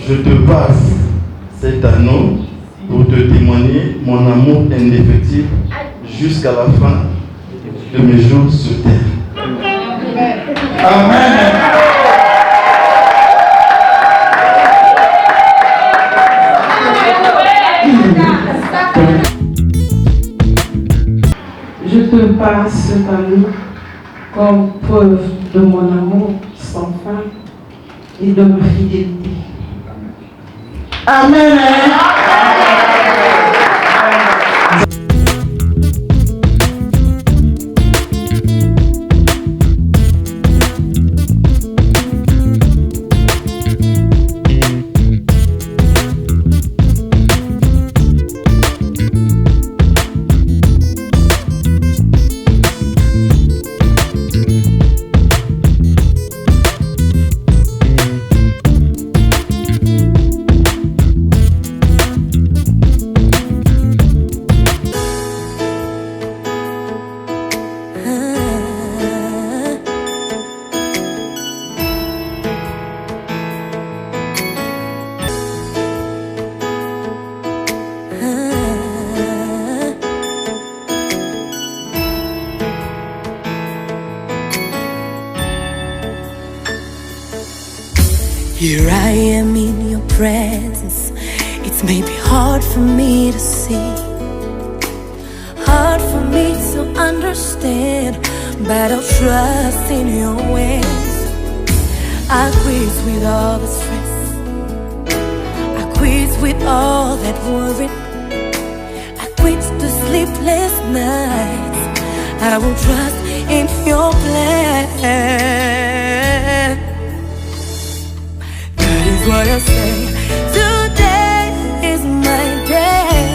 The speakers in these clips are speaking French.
Je te passe cet anneau pour te témoigner mon amour indéfectible jusqu'à la fin de mes jours sur terre. Amen. Je te passe cet anneau comme preuve de mon amour sans fin et de ma fidélité. Amen. Here I am in your presence. It may be hard for me to see, hard for me to understand, but I'll trust in your ways. I quit with all the stress, I quit with all that worry, I quit the sleepless nights. I will trust in your plan. Is what I say. Today is my day.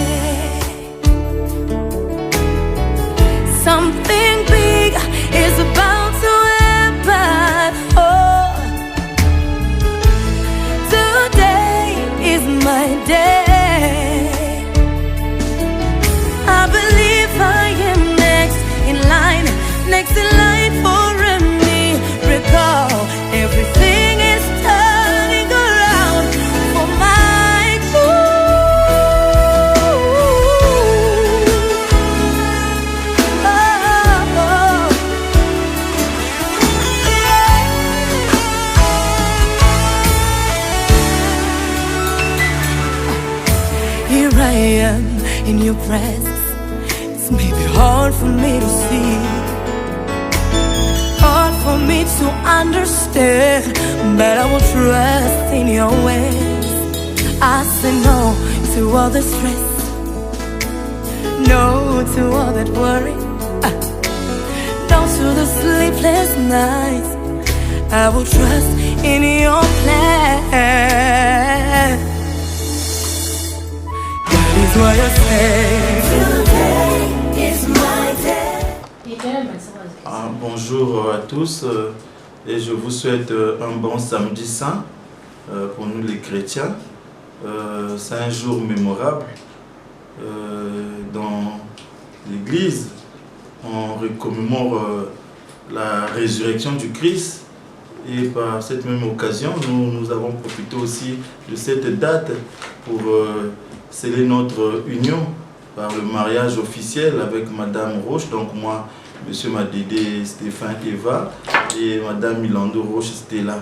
Something big is about to happen. Oh, today is my day. I believe I am next in line for a miracle. Everything is turning around for my good. Oh, yeah. Here I am in your presence. It's maybe hard for me to see, hard for me to understand, but I will trust in your ways. I say no to all the stress, no to all that worry, no to the sleepless nights. I will trust in your plan. That is why I say today is my day. Bonjour à tous et je vous souhaite un bon samedi saint pour nous les chrétiens. C'est un jour mémorable dans l'église. On commémore la résurrection du Christ et par cette même occasion nous avons profité aussi de cette date pour sceller notre union par le mariage officiel avec Madame Roche, donc moi, Monsieur Madédé Stéphane Eva et Madame Milando Roche Stella.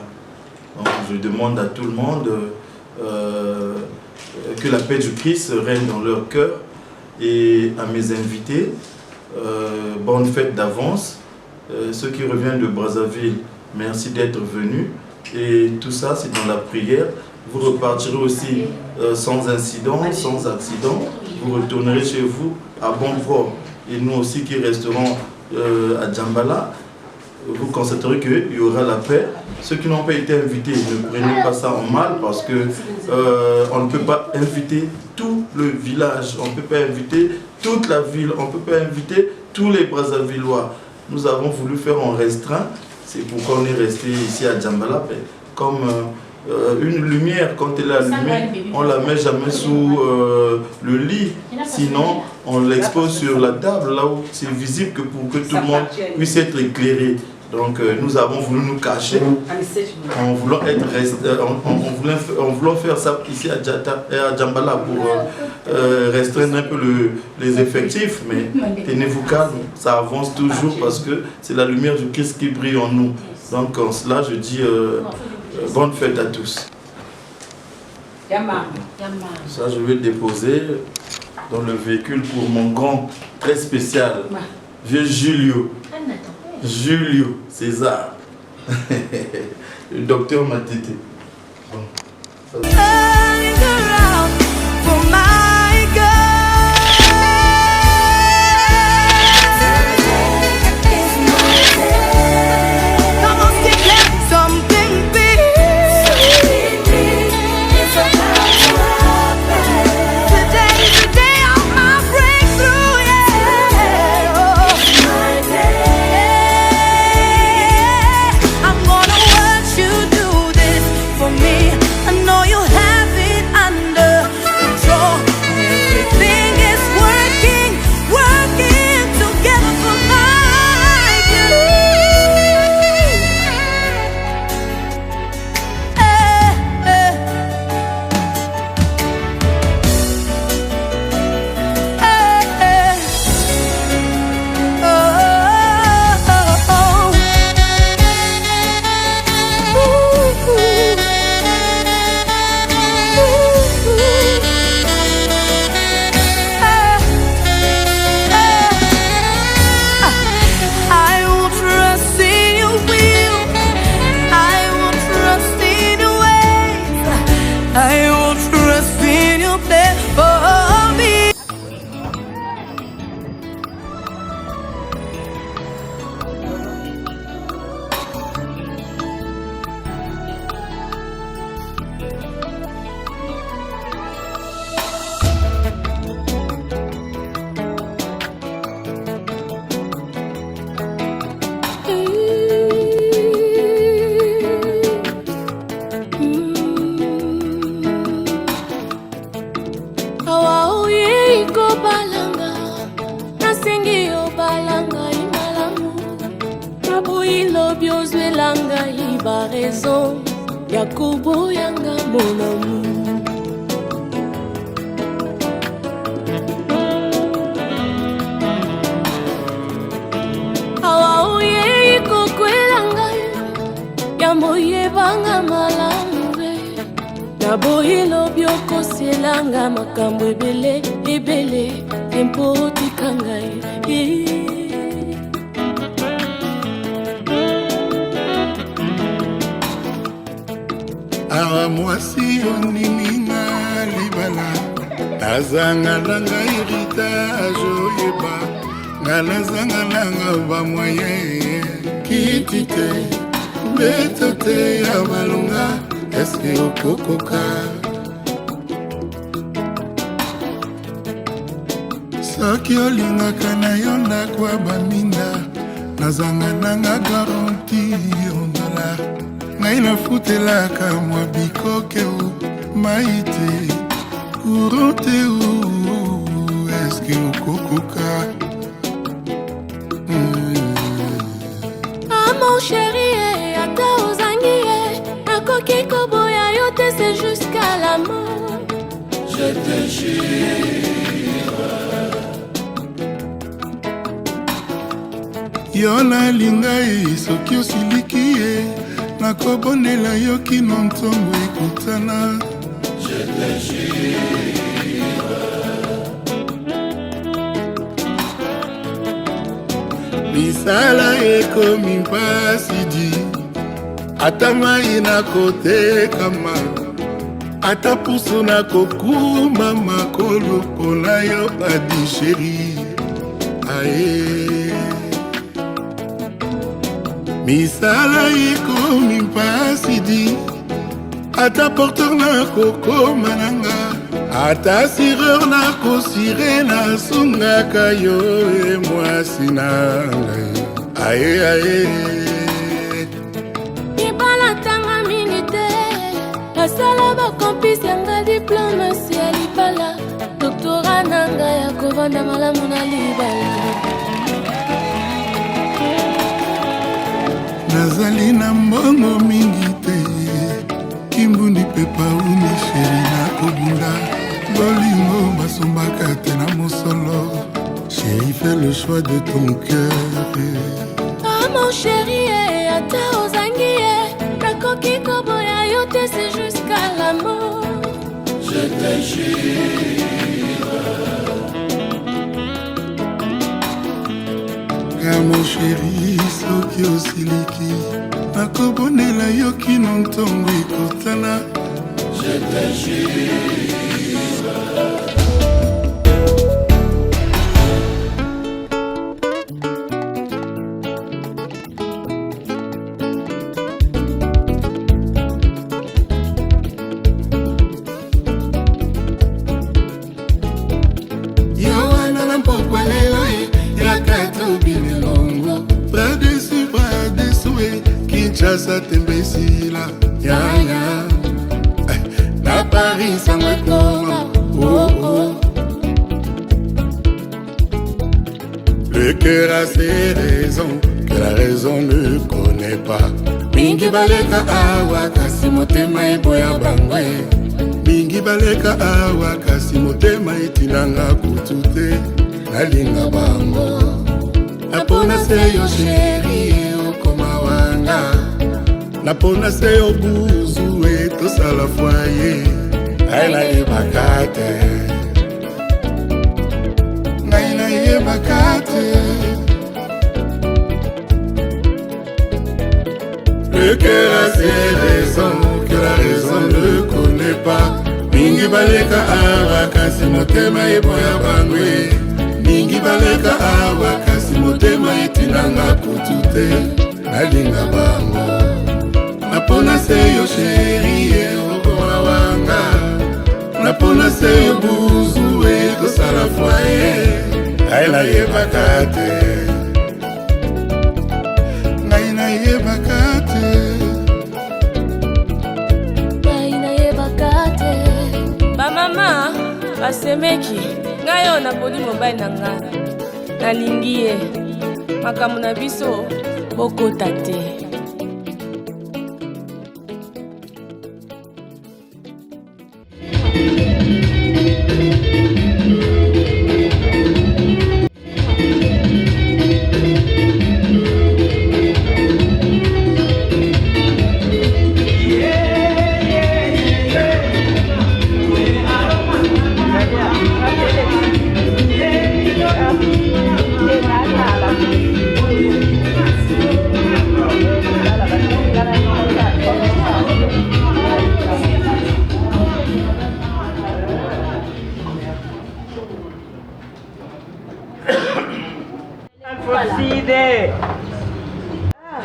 Donc je demande à tout le monde que la paix du Christ règne dans leur cœur, et à mes invités, bonne fête d'avance. Ceux qui reviennent de Brazzaville, merci d'être venus, et tout ça c'est dans la prière. Vous repartirez aussi sans incident, sans accident. Vous retournerez chez vous à bon port. Et nous aussi qui resterons à Djambala, vous constaterez qu'il y aura la paix. Ceux qui n'ont pas été invités, ne prenez pas ça en mal parce que on ne peut pas inviter tout le village, on ne peut pas inviter toute la ville, on ne peut pas inviter tous les Brazzavillois. Nous avons voulu faire en restreint, c'est pourquoi on est resté ici à Djambala, comme une lumière, quand elle est allumée, on ne la met jamais sous le lit, sinon on l'expose sur la table, là où c'est visible que pour que tout le monde puisse être éclairé. Donc nous avons voulu nous cacher en voulant faire ça ici à Djambala pour restreindre un peu les effectifs, mais tenez-vous calme, ça avance toujours parce que c'est la lumière du Christ qui brille en nous. Donc en cela je dis bonne fête à tous. Ça je vais le déposer dans le véhicule pour mon grand très spécial, vieux Julio César, le docteur Matete. Bon. raison, Yakubo yanga mon amour. Awa oye ikokwelanga ya moye banga malambe. Naboyi lobi okosielanga makambo ebele ebele tempo tikanga awa mwasi onininga libala nazanga langa héritage oyeba nga nazanga langa bamwaye kiti te beto te ya balonga eske okokoka soki olingaka na yo ndako ya baminda nazanga nanga garanti ondola ngai nafutelaka mwa bikoke o mai te courant te o eske okokoka mon chéri ata ozangi nakoki koboya yo te c'est jusqu'à la mort. Je te jure yo nalinga ye soki osiliki ye nakobonela yo kino ntongo ekutana. Je te jure misala ekomi mpasi di ata mai nakotekama ata pusu nakokuma makolo mpona yo adi sheri aye misala ekomi mpasi di ata porteur nakokoma nanga ata sireur nakosire nasungaka yo e mwasi na ngai aye ibala tanga mingi te nasala bakompisi yanga diplome si ya libala doktora nanga ya kovanda malamu na libala nazali na mbongo mingi te kimbundi pe pauni sheri nakobunda bolingo basombaka te na mosolo chéri fais le choix de ton cœur ah mon chéri ata ozangi nakoki koboya yo te c'est jusqu'à la mort je te jure mon chéri soki osiliki nakobonela yo kino ntongo ekotana je te jure Kinshasa tembesila yaya na Paris sango ekoma oh. Le cœur a ses raisons que la raison ne connaît pas mingi baleka awa kasi motema eboya bangwe mingi baleka awa kasi motema etinanga kutu te nalinga bango napona se yo chéri napona se yo buzu etosala foye ngai nayebaka te ngai nayebaka te le cœur a ses raisons que la raison ne connaît pas mingi baleka awa kasi motema eboya bangwe mingi baleka awa kasi motema etinanga kutu te nalinga bango napona se yo chéri okoma wanga napona se yo buzu ekosala foye ngai nayebaka te ngai nayebaka te ngai nayebaka te bamama basemeki ngai oyo naponi mobali na ngai nalingi ye makambo na biso bokota te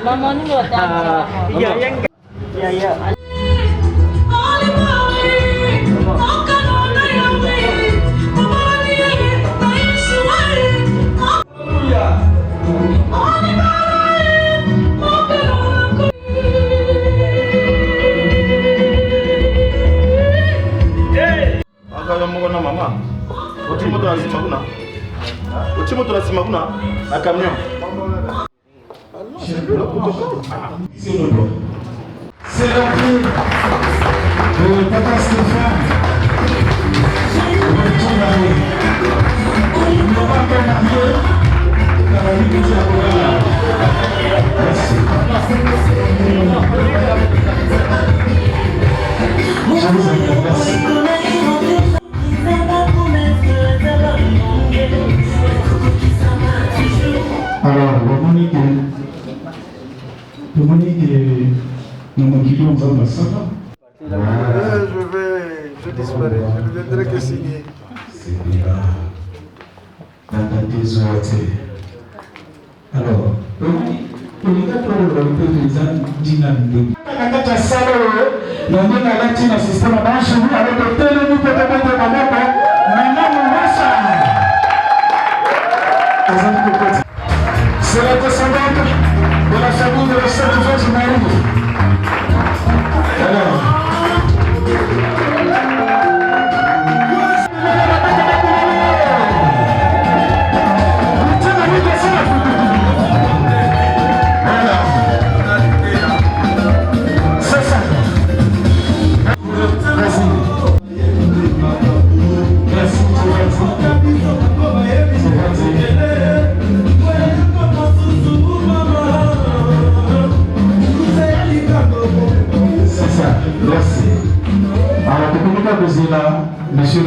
Mama ni nggak tahu. Ya. Mama, uchimoto lazima kuna. Uchimoto lazima kuna na camion. C'est l'entrée de Papa Stéphane. Il ne va pas marier. Alors, le Monique est mon client dans ma salle. Je disparais, je ne viendrai que signer. C'est bien. Dans ta désolé. Alors, C'est la descendante de la famille de la Sainte Vierge Marie. Alors, c'est ça. Merci. Merci, c'est gentil. Merci. Alors, le communiqué là, monsieur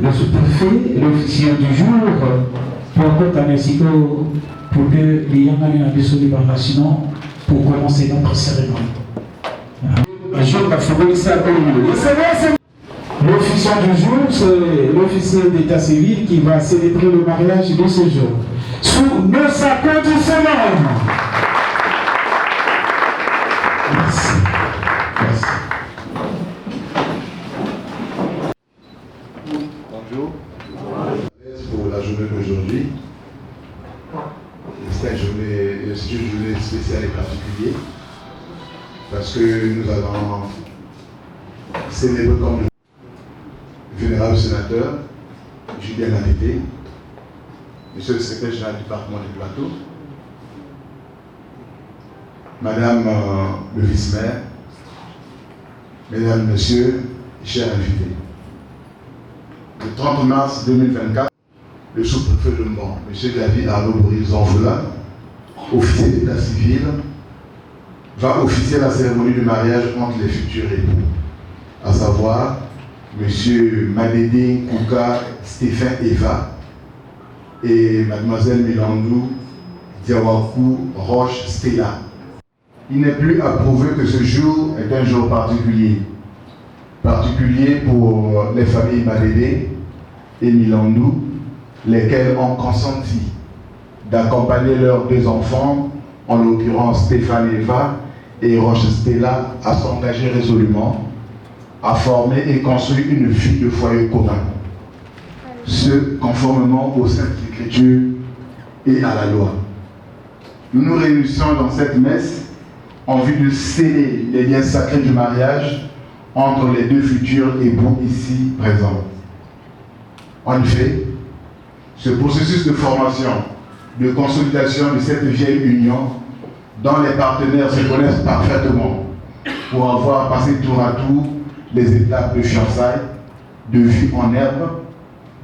le sous-préfet, l'officier du jour, pour encore ainsi pour que les Yamani aient besoin de préparation pour commencer notre cérémonie. L'officier du jour, c'est l'officier d'état civil qui va célébrer le mariage de ce jour. Sous nos applaudissements. Merci. Merci. Bonjour. Pour la journée d'aujourd'hui. C'est une journée spéciale et particulière parce que nous allons célébrer comme le vénérable sénateur Julien Lavité, monsieur le secrétaire général du département du Plateau, madame le vice-maire, mesdames, messieurs, chers invités. Le 30 mars 2024, le sous-préfet de Mont, M. David Arnaud Boris-Envola, officier d'état civil, va officier la cérémonie de mariage entre les futurs époux, à savoir M. Madede Kouka Stéphane Eva et Mademoiselle Milandou Diawakou Roche Stella. Il n'est plus à prouver que ce jour est un jour particulier pour les familles Madede et Milandou, lesquels ont consenti d'accompagner leurs deux enfants, en l'occurrence Stéphane Eva et Roche Stella, à s'engager résolument, à former et construire une vie de foyer commun, ce conformément aux Saintes Écritures et à la loi. Nous nous réunissons dans cette messe en vue de sceller les liens sacrés du mariage entre les deux futurs époux ici présents. En effet, ce processus de formation, de consolidation de cette vieille union, dont les partenaires se connaissent parfaitement pour avoir passé tour à tour les étapes de fiançailles, de vie en herbe,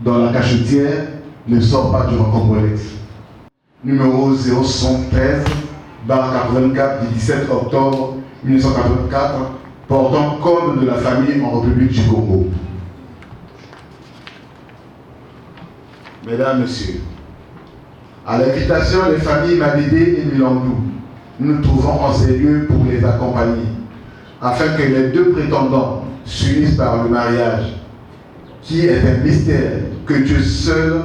dans la cachetière, ne sort pas du rocambolesque. Numéro 073/84 du 17 octobre 1984, portant code de la famille en République du Congo. Mesdames, Messieurs, à l'invitation des familles Madede et Milandou, nous nous trouvons en ces lieux pour les accompagner, afin que les deux prétendants s'unissent par le mariage, qui est un mystère que Dieu seul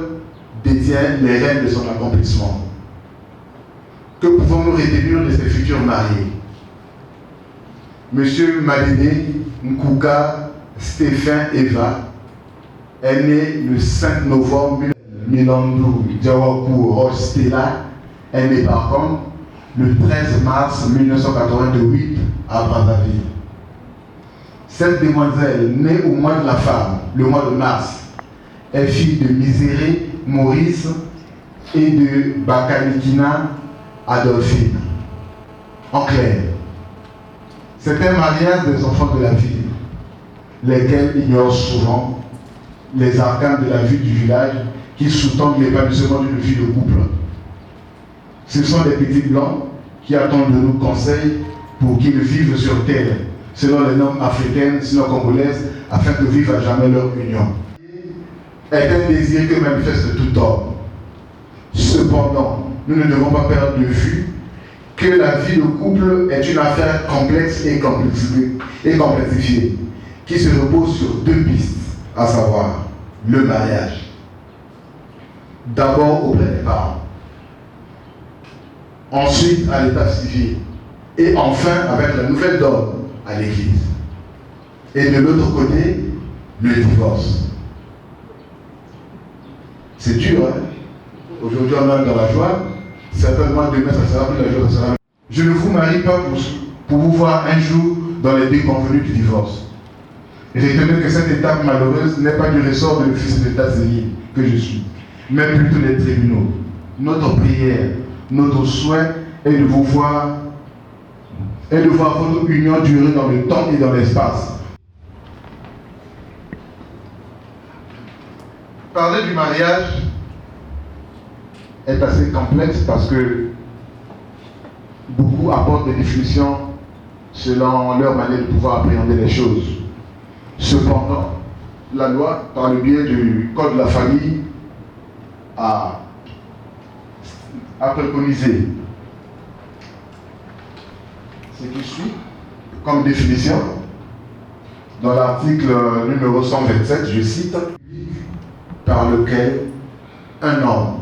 détient les rênes de son accomplissement. Que pouvons-nous retenir de ces futurs mariés? Monsieur Madede Nkouka Stéphane Eva est né le 5 novembre 1900. Milandou Diawakou Roche Stella est né par contre le 13 mars 1988 à Brazzaville. Cette demoiselle, née au mois de la femme, le mois de mars, est fille de Miséré Maurice et de Bakanikina Adolphine. En clair, c'est un mariage des enfants de la ville, lesquels ignorent souvent les arcanes de la vie du village qui sous-tendent l'épanouissement d'une vie de couple. Ce sont des petits blancs qui attendent de nous conseils pour qu'ils vivent sur terre, selon les normes africaines, sinon congolaises, afin que vivent à jamais leur union. Est un désir que manifeste tout homme. Cependant, nous ne devons pas perdre de vue que la vie de couple est une affaire complexe et complexifiée, qui se repose sur deux pistes, à savoir le mariage. D'abord auprès des parents. ensuite à l'état civil, et enfin avec la nouvelle donne à l'Église. Et de l'autre côté, le divorce. C'est dur, hein? Aujourd'hui on est dans la joie, certainement demain ça sera plus la joie, ça sera... Je ne vous marie pas pour vous voir un jour dans les déconvenus du divorce. Retenez que cette étape malheureuse n'est pas du ressort de l'office d'état civil que je suis, mais plutôt les tribunaux. Notre prière, notre souhait est de vous voir, et de voir votre union durer dans le temps et dans l'espace. Parler du mariage est assez complexe parce que beaucoup apportent des définitions selon leur manière de pouvoir appréhender les choses. Cependant, la loi, par le biais du Code de la famille, a préconisé ce qui suit comme définition dans l'article numéro 127, je cite, par lequel un homme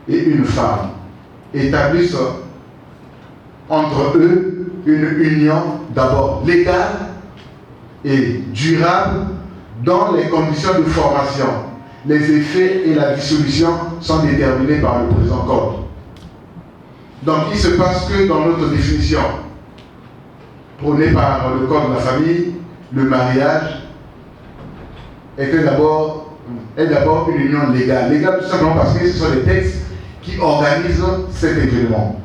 et une femme établissent entre eux une union d'abord légale et durable dans les conditions de formation. Les effets et la dissolution sont déterminés par le présent code. Donc il se passe que dans notre définition prônée par le code de la famille, le mariage est d'abord une union légale. Légale tout simplement parce que ce sont les textes qui organisent cet événement.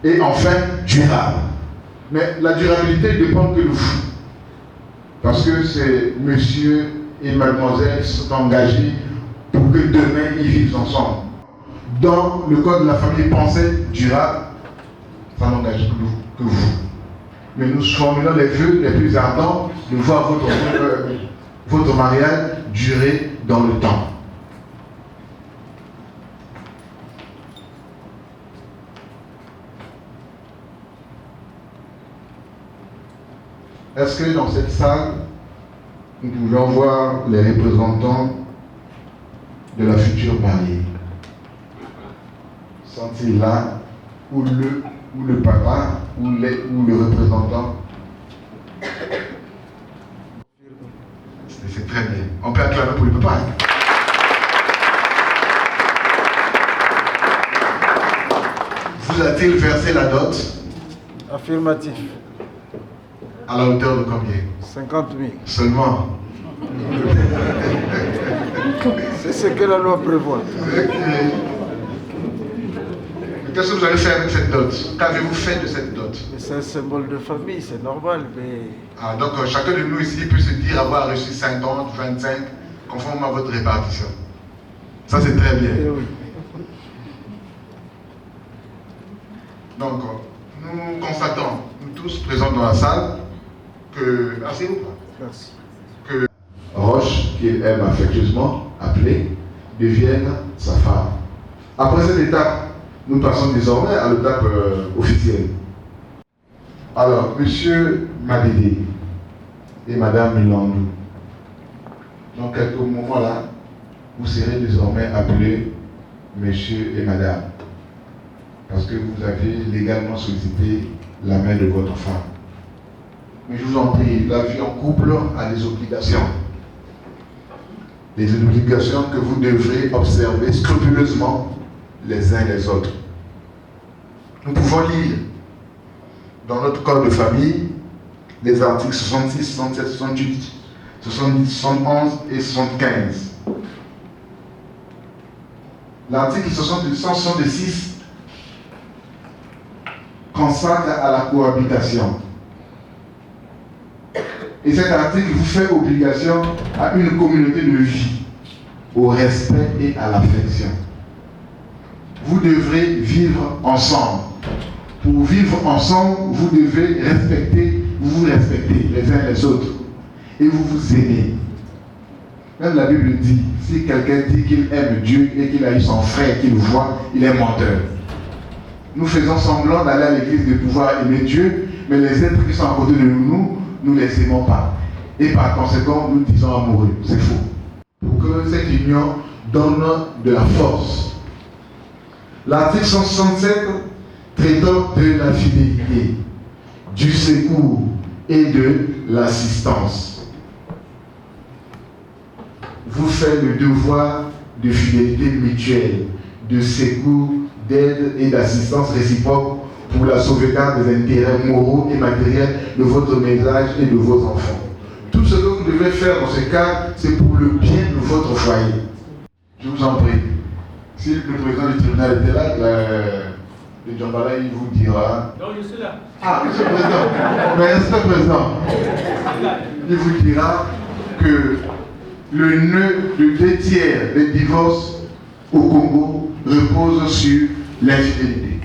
Et enfin, durable. Mais la durabilité dépend que de vous. Parce que c'est monsieur et mademoiselle qui sont engagés pour que demain ils vivent ensemble. Dans le code de la famille pensée durable, ça n'engage que vous. Mais nous formulons les vœux les plus ardents de voir votre mariage durer dans le temps. Est-ce que dans cette salle, nous pouvons voir les représentants de la future mariée? Sont-ils là, ou le papa, ou le représentant? C'est très bien. On peut acclamer pour le papa. Vous a-t-il versé la dot? Affirmatif. À la hauteur de combien? 50 000. Seulement. C'est ce que la loi prévoit. Qu'est-ce que vous allez faire avec cette dot? Qu'avez-vous fait de cette dot? C'est un symbole de famille, c'est normal, mais... Ah, donc chacun de nous ici peut se dire avoir reçu 50, 25, conformément à votre répartition. Ça c'est très bien. Eh oui. Donc, nous constatons, nous tous présents dans la salle, que... Asseyez-vous pas. Merci. Que Roche, qu'il aime affectueusement appeler, devienne sa femme. Après cette étape, nous passons désormais à l'étape officielle. Alors, monsieur Madidi et madame Milandou, dans quelques moments là, vous serez désormais appelés monsieur et madame, parce que vous avez légalement sollicité la main de votre femme. Mais je vous en prie, la vie en couple a des obligations. Des obligations que vous devrez observer scrupuleusement les uns les autres. Nous pouvons lire dans notre code de famille les articles 66, 67, 68, 70, 71 et 75. L'article 166 consacre à la cohabitation. Et cet article vous fait obligation à une communauté de vie, au respect et à l'affection. Vous devrez vivre ensemble. Pour vivre ensemble, vous devez vous respecter les uns les autres. Et vous vous aimez. Même la Bible dit, si quelqu'un dit qu'il aime Dieu et qu'il a eu son frère qu'il voit, il est menteur. Nous faisons semblant d'aller à l'église de pouvoir aimer Dieu, mais les êtres qui sont à côté de nous, nous ne les aimons pas. Et par conséquent, nous disons amoureux. C'est faux. Pour que cette union donne de la force. L'article 167 traitant de la fidélité, du secours et de l'assistance. Vous faites le devoir de fidélité mutuelle, de secours, d'aide et d'assistance réciproque pour la sauvegarde des intérêts moraux et matériels de votre ménage et de vos enfants. Tout ce que vous devez faire dans ce cas, c'est pour le bien de votre foyer. Je vous en prie. Si le président du tribunal était là, le Djambala, il vous dira... Non, je suis là. Ah, monsieur le président. Monsieur le président. Il vous dira que le nœud de 2 tiers des divorces au Congo repose sur l'infidélité.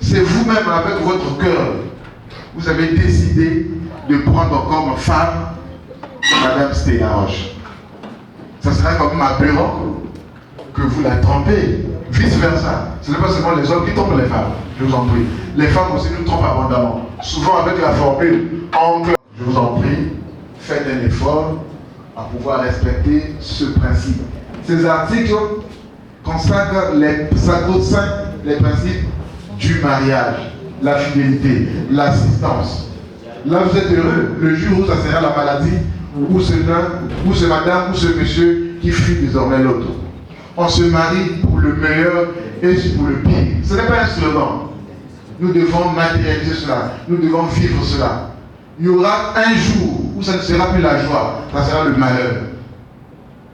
C'est vous-même, avec votre cœur, vous avez décidé de prendre comme femme Madame Stella Roche. Ça sera comme ma aberrant que vous la trompez, vice-versa. Ce n'est pas seulement les hommes qui trompent les femmes, je vous en prie. Les femmes aussi nous trompent abondamment, souvent avec la formule oncle. Je vous en prie, faites un effort à pouvoir respecter ce principe. Ces articles consacrent les sacro-saints, les principes du mariage, la fidélité, l'assistance. Là, vous êtes heureux le jour où ça sera la maladie, ou ce nain, ou ce madame, ou ce monsieur qui fuit désormais l'autre. On se marie pour le meilleur et pour le pire. Ce n'est pas un slogan. Nous devons matérialiser cela. Nous devons vivre cela. Il y aura un jour où ça ne sera plus la joie, ça sera le malheur.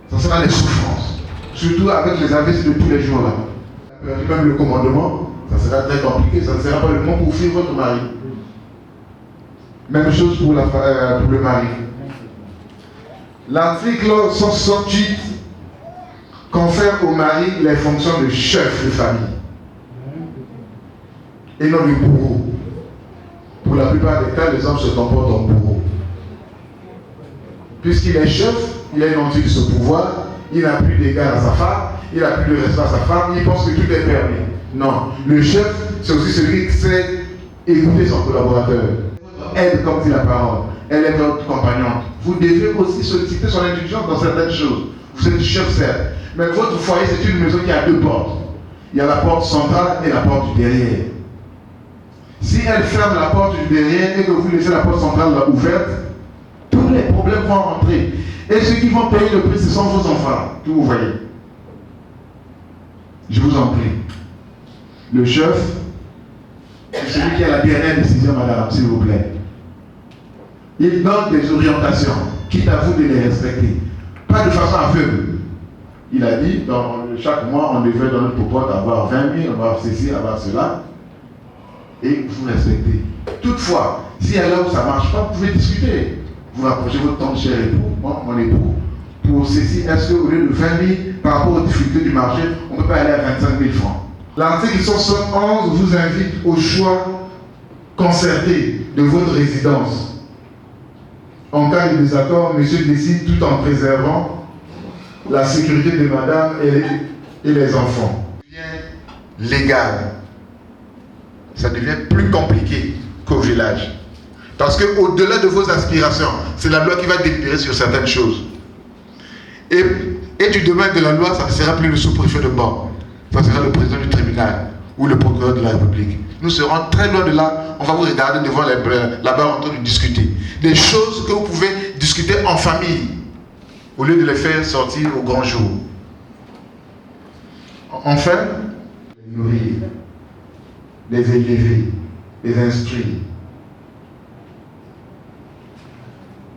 Ça sera les souffrances. Surtout avec les AVC de tous les jours là. Même le commandement, ça sera très compliqué. Ça ne sera pas le moment pour fuir votre mari. Même chose pour le mari. L'article 168 confère au mari les fonctions de chef de famille et non du bourreau. Pour la plupart des cas, les hommes se comportent en bourreau. Puisqu'il est chef, il a une envie de ce pouvoir, il n'a plus d'égard à sa femme, il n'a plus de respect à sa femme, il pense que tout est permis. Non, le chef, c'est aussi celui qui sait écouter son collaborateur. Aide, comme dit la parole, elle est votre compagnante. Vous devez aussi solliciter son indulgence dans certaines choses. Vous êtes chef, certes, mais votre foyer, c'est une maison qui a 2 portes. Il y a la porte centrale et la porte du derrière. Si elle ferme la porte du derrière et que vous laissez la porte centrale ouverte, tous les problèmes vont rentrer. Et ceux qui vont payer le prix, ce sont vos enfants. Tout vous voyez. Je vous en prie. Le chef, c'est celui qui a la dernière décision, madame, s'il vous plaît. Il donne des orientations, quitte à vous de les respecter. Pas de façon aveugle. Il a dit, dans chaque mois, on devait dans notre popote avoir 20 000, avoir ceci, avoir cela. Et vous respectez. Toutefois, si à l'heure où ça ne marche pas, vous pouvez discuter. Vous rapprochez votre temps de cher époux, moi, mon époux. Pour ceci, est-ce qu'au lieu de 20 000, par rapport aux difficultés du marché, on ne peut pas aller à 25 000 francs? L'article 171 vous invite au choix concerté de votre résidence. En cas de désaccord, monsieur décide tout en préservant la sécurité de madame et les enfants. Ça devient légal. Ça devient plus compliqué qu'au village. Parce qu'au-delà de vos aspirations, c'est la loi qui va délibérer sur certaines choses. Et du domaine de la loi, ça ne sera plus le sous-préfet de bord. Ça sera le président du tribunal ou le procureur de la République. Nous serons très loin de là. On va vous regarder devant là-bas en train de discuter. Des choses que vous pouvez discuter en famille, au lieu de les faire sortir au grand jour. Enfin, les nourrir, les élever, les instruire.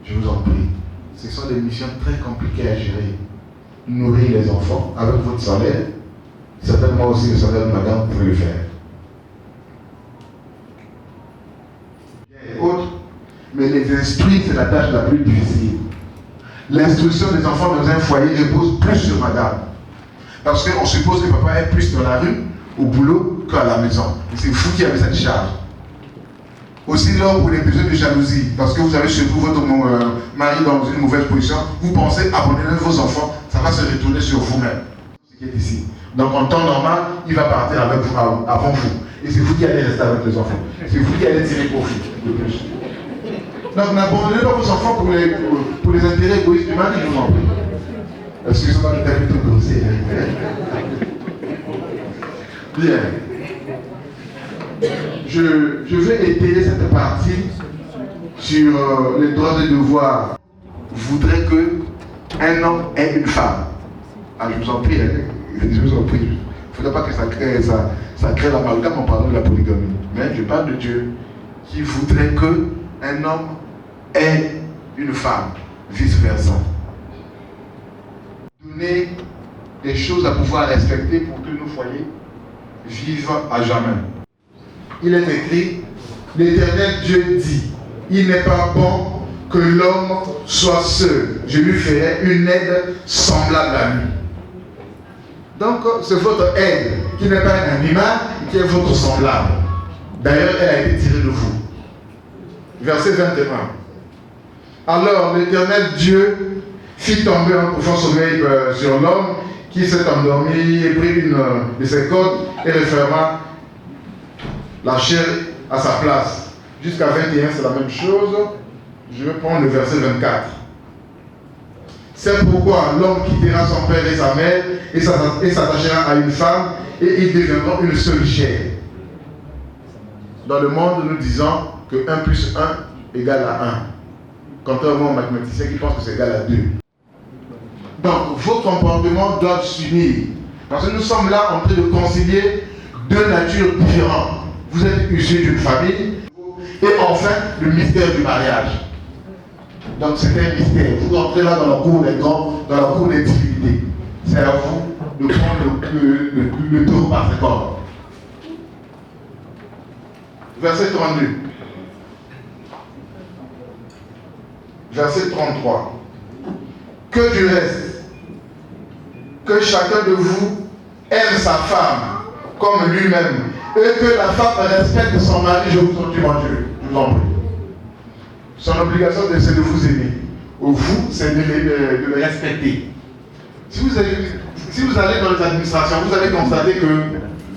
Je vous en prie. Ce sont des missions très compliquées à gérer. Nourrir les enfants avec votre salaire, certainement aussi le salaire de madame, vous pouvez le faire. Et autres, mais les instruire, c'est la tâche la plus difficile. L'instruction des enfants dans un foyer repose plus sur madame. Parce qu'on suppose que papa est plus dans la rue, au boulot, qu'à la maison. C'est vous qui avez cette charge. Aussi là pour les besoins de jalousie, parce que vous avez surtout votre mari dans une mauvaise position, vous pensez abandonner vos enfants, ça va se retourner sur vous-même. Ce qui est ici. Donc en temps normal, il va partir avec vous, avant vous. Et c'est vous qui allez rester avec les enfants. C'est vous qui allez tirer profit de plus. Donc n'abandonnez pas vos enfants pour les intérêts égoïstes du mari, je vous en prie. Excusez-moi de t'inviter au dossier. Bien. Je vais étayer cette partie sur les droits et devoirs. Je voudrais qu'un homme ait une femme. Ah, je vous en prie, je vous en prie. Il ne faudrait pas que ça crée l'amalgame en parlant de la polygamie. Mais je parle de Dieu qui voudrait qu'un homme ait une femme, vice-versa. Donner des choses à pouvoir respecter pour que nos foyers vivent à jamais. Il est écrit, l'Éternel Dieu dit, il n'est pas bon que l'homme soit seul. Je lui ferai une aide semblable à lui. Donc, c'est votre aide, qui n'est pas un animal, qui est votre semblable. D'ailleurs, elle a été tirée de vous. Verset 21. Alors, l'Éternel Dieu fit tomber un profond sommeil sur l'homme, qui s'est endormi et prit une de ses cordes et referma la chair à sa place. Jusqu'à 21, c'est la même chose. Je vais prendre le verset 24. C'est pourquoi l'homme quittera son père et sa mère et s'attachera à une femme et ils deviendront une seule chair. Dans le monde, nous disons que 1 plus 1 égale à 1. Contrairement aux mathématiciens qui pensent que c'est égal à 2. Donc, vos comportements doivent s'unir. Parce que nous sommes là en train de concilier deux natures différentes. Vous êtes issus d'une famille. Et enfin, le mystère du mariage. Donc, c'est un mystère. Vous entrez là dans la cour des grands, dans la cour des divinités. C'est à vous de prendre le tour par ses cordes. Verset 32. Verset 33. Que du reste, que chacun de vous aime sa femme comme lui-même, et que la femme respecte son mari, je vous en prie, mon Dieu, je vous en prie. Son obligation, c'est de vous aimer. Ou vous, c'est de le respecter. Si vous allez dans les administrations, vous allez constater que,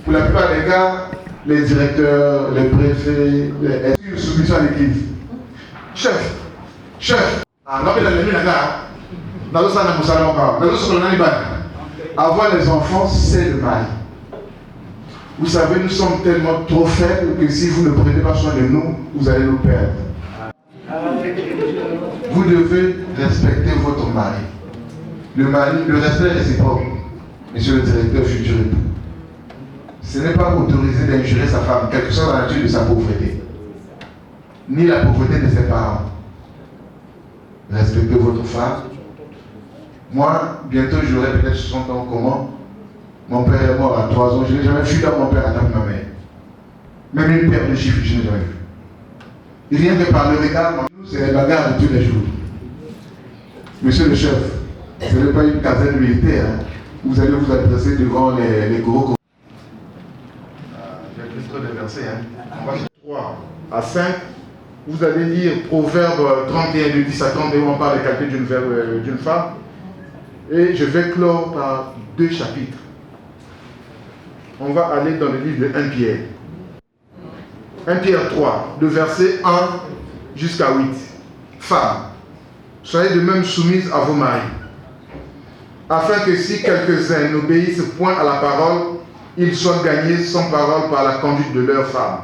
pour la plupart des cas, les directeurs, les préfets, est-ce qu'il y a une soumission à l'église? Chef. Avoir les enfants, c'est le mal. Vous savez, nous sommes tellement trop faibles que si vous ne prenez pas soin de nous, vous allez nous perdre. Vous devez respecter votre mari. Le respect est réciproque, monsieur le directeur futur époux. Ce n'est pas autorisé d'injurer sa femme, quelle que soit la nature de sa pauvreté, ni la pauvreté de ses parents. Respectez votre femme. Moi, bientôt j'aurai peut-être 60 ans. Comment? Mon père est mort à 3 ans. Je n'ai jamais vu dans mon père à ma mère. Même une paire de chiffres, je n'ai jamais vu. Et rien que par le regard, c'est les bagarres de tous les jours. Monsieur le chef, ce n'est pas une caserne militaire. Hein. Vous allez vous adresser devant les gros. J'ai écrit trop de versets. Hein. 3 à 5. Vous allez lire Proverbe 31 de 10 à 30 où on parle des qualités d'une femme. Et je vais clore par 2 chapitres. On va aller dans le livre de 1 Pierre. 1 Pierre 3, de verset 1 jusqu'à 8. Femmes, soyez de même soumises à vos maris, afin que si quelques-uns n'obéissent point à la parole, ils soient gagnés sans parole par la conduite de leurs femmes.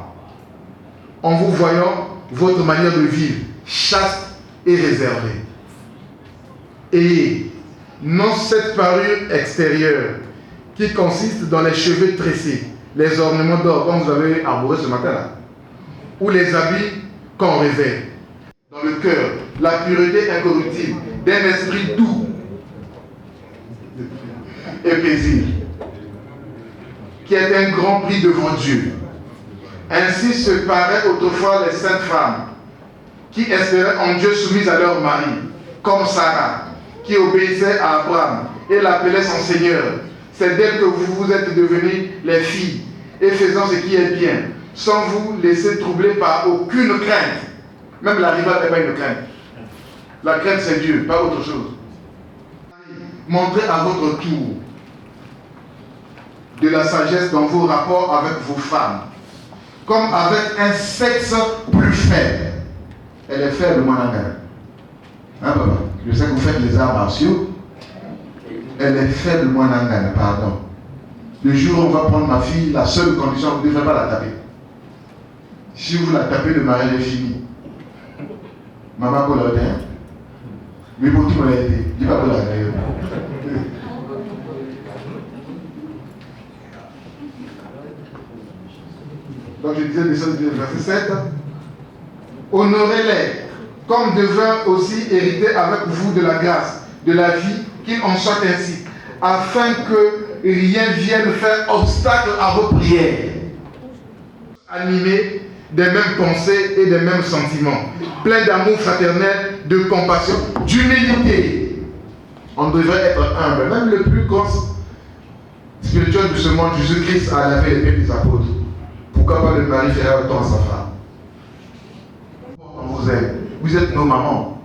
En vous voyant votre manière de vivre, chaste et réservée. Et non cette parure extérieure qui consiste dans les cheveux tressés, les ornements d'or comme vous avez arboré ce matin-là, ou les habits qu'on revêt. Dans le cœur, la pureté incorruptible d'un esprit doux et paisible, qui est un grand prix devant Dieu. Ainsi se paraient autrefois les saintes femmes qui espéraient en Dieu soumises à leur mari, comme Sarah, qui obéissait à Abraham et l'appelait son Seigneur. C'est d'elle que vous êtes devenus les filles, et faisant ce qui est bien, sans vous laisser troubler par aucune crainte. Même la rivale n'est pas une crainte. La crainte, c'est Dieu, pas autre chose. Montrez à votre tour de la sagesse dans vos rapports avec vos femmes, comme avec un sexe plus faible. Elle est faible, mon ami. Hein, papa? Je sais que vous faites les arts martiaux. Elle est faible, mon ami, pardon. Le jour où on va prendre ma fille, la seule condition, vous ne devrez pas la taper. Si vous la tapez, le mariage est fini. Maman, pour la dire, mais pour tout le monde, dis pas pour la dire. Donc je disais, verset 7. Honorez-les, comme devant aussi hériter avec vous de la grâce, de la vie, qu'il en soit ainsi, afin que rien vienne faire obstacle à vos prières. Animés des mêmes pensées et des mêmes sentiments, pleins d'amour fraternel, de compassion, d'humilité. On devrait être humble. Même le plus grand spirituel de ce monde, Jésus-Christ, a lavé les pieds des apôtres. Pourquoi pas le mari faire autant à sa femme? On vous aime. Vous êtes nos mamans.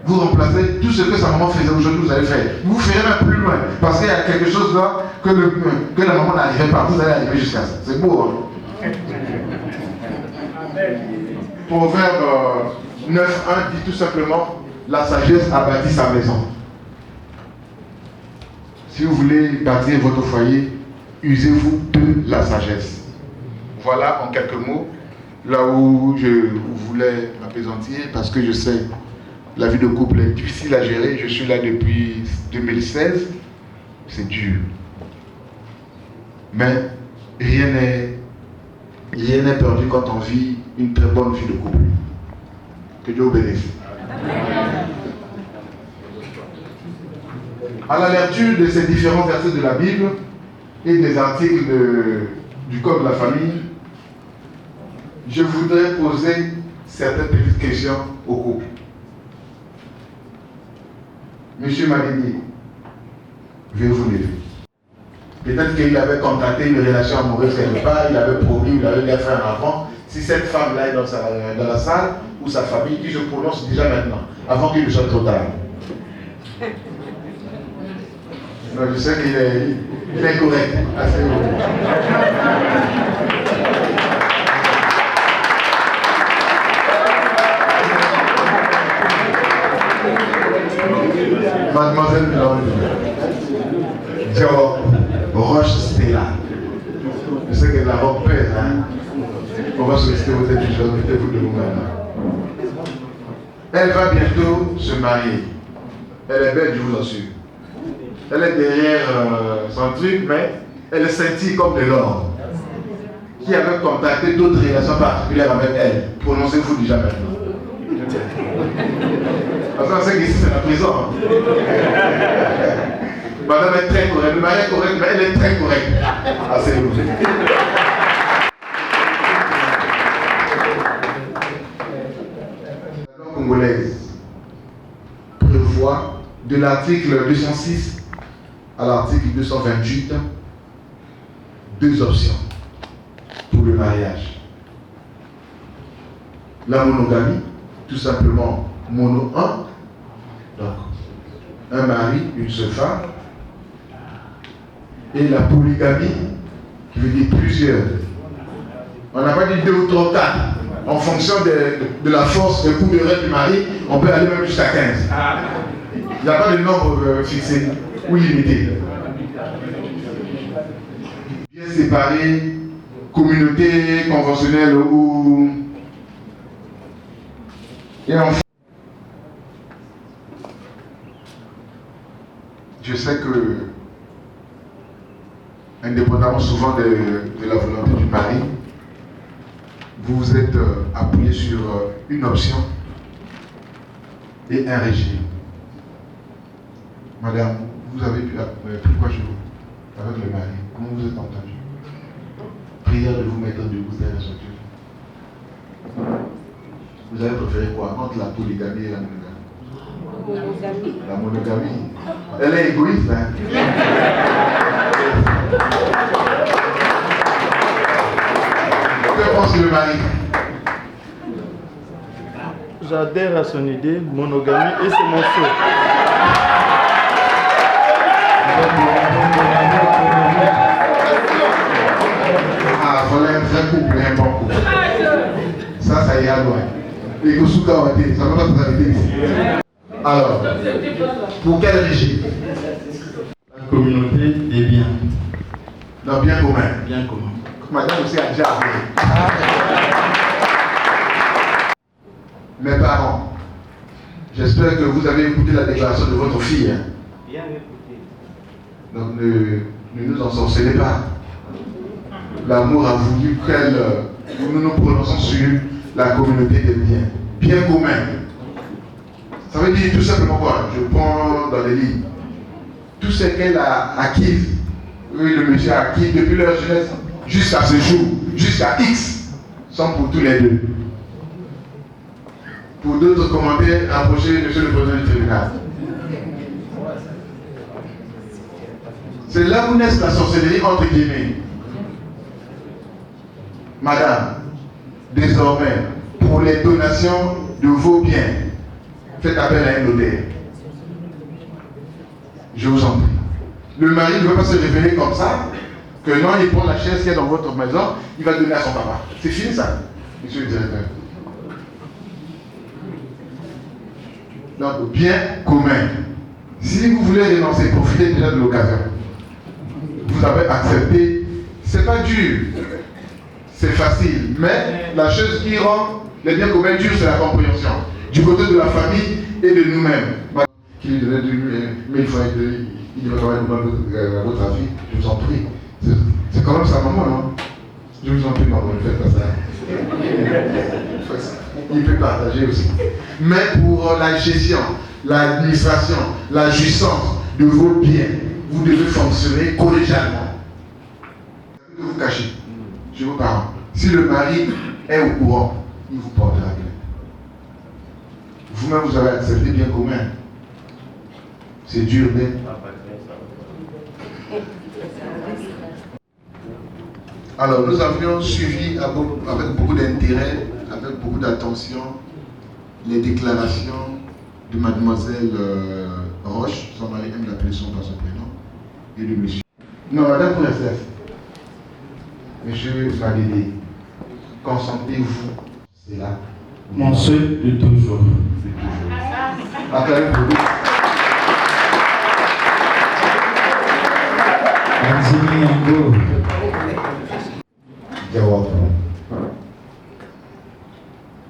Vous remplacez tout ce que sa maman faisait aujourd'hui, vous allez faire. Vous ferez même plus loin. Parce qu'il y a quelque chose là que la maman n'arrivait pas. Vous allez arriver jusqu'à ça. C'est beau, hein? Proverbe 9.1 dit tout simplement: la sagesse a bâti sa maison. Si vous voulez bâtir votre foyer, usez-vous de la sagesse. Voilà en quelques mots là où je voulais m'apaisantir, parce que je sais la vie de couple est difficile à gérer. Je suis là depuis 2016, c'est dur. Mais rien n'est perdu quand on vit une très bonne vie de couple. Que Dieu vous bénisse. À la lecture de ces différents versets de la Bible et des articles du Code de la famille, je voudrais poser certaines petites questions au couple. Monsieur Madini, veuillez vous lever. Peut-être qu'il avait contracté une relation amoureuse quelque part, il avait promis, il avait bien fait un enfant. Si cette femme-là est dans la salle, ou sa famille, qui se prononce déjà maintenant, avant qu'il ne soit trop tard. Non, je sais qu'il est correct. Mademoiselle Dior Roche Stella. Je sais que la robe pèse, hein. On va solliciter vos aides du jour, mettez-vous debout maintenant. Elle va bientôt se marier. Elle est belle, je vous assure. Elle est derrière son truc, mais elle est scintille comme de l'or. Qui avait contacté d'autres relations particulières avec elle? Prononcez-vous déjà maintenant. Parce qu'on sait qu'ici c'est la prison. Madame est très correcte. Le mari est correct, mais elle est très correcte. Asseyez-vous. La loi congolaise prévoit de l'article 206 à l'article 228 deux options pour le mariage. La monogamie, tout simplement mono 1, donc un mari, une seule femme, et la polygamie, qui veut dire plusieurs. On n'a pas dit 2 ou 3 ou 4. En fonction de la force de coup de rêve du mari, on peut aller même jusqu'à 15. Il n'y a pas de nombre fixé ou limité. Bien séparé, communauté conventionnelle ou... Et enfin, je sais que, indépendamment souvent de la volonté du mari, vous vous êtes appuyé sur une option et un régime. Madame, vous avez pris quoi chez vous avec le mari? Comment vous êtes entendu? Prière de vous mettre debout derrière son Dieu. Vous avez préféré quoi entre la polygamie et la monogamie? La monogamie. Elle est égoïste, hein? Que pense le mari? J'adhère à son idée, monogamie, et c'est mon souhait. Ah, voilà un vrai couple, un bon couple. Ça ira loin. Et Kosuka Wate, ça ne va pas s'arrêter ici. Alors, pour quel régime? La communauté des biens. Dans bien commun. Bien commun. Madame aussi a déjà appelé. Mes parents, j'espère que vous avez écouté la déclaration de votre fille. Hein? Bien écouté. Donc ne nous en sorcelez pas. L'amour a voulu que nous nous prononçons sur la communauté des biens. Bien commun. Ça veut dire tout simplement quoi? Je prends dans les lignes. Tout ce qu'elle a acquis, oui, le monsieur a acquis depuis leur jeunesse jusqu'à ce jour, jusqu'à X, sont pour tous les deux. Pour d'autres commentaires, approchez monsieur le président du tribunal. C'est là où naît la sorcellerie entre guillemets. Madame, désormais, pour les donations de vos biens, faites appel à un notaire. Je vous en prie. Le mari ne veut pas se révéler comme ça, que non, il prend la chaise qui est dans votre maison, il va donner à son papa. C'est fini ça, monsieur le directeur. Donc, bien commun. Si vous voulez renoncer, profitez déjà de l'occasion. Vous avez accepté, c'est pas dur, c'est facile, mais la chose qui rend les biens communs durs, c'est la compréhension. Du côté de la famille et de nous-mêmes. Qui lui donnait 1000 francs, il devrait quand même à votre avis, je vous en prie. C'est quand même sa maman, non? Je vous en prie, maman, ne faites pas ça. Il peut partager aussi. Mais pour la gestion, l'administration, la jouissance de vos biens, vous devez fonctionner collégialement. Que vous cachez chez vos parents. Si le mari est au courant, il vous portera plainte. Vous-même, vous avez accepté bien commun. C'est dur, mais. Alors, nous avions suivi avec beaucoup d'intérêt, avec beaucoup d'attention, les déclarations de mademoiselle Roche, son mari aime l'appeler son par son prénom, et de monsieur. Non, madame princesse, monsieur Madédé, consentez-vous, c'est là. Mon souhait de toujours. Acclamez pour vous.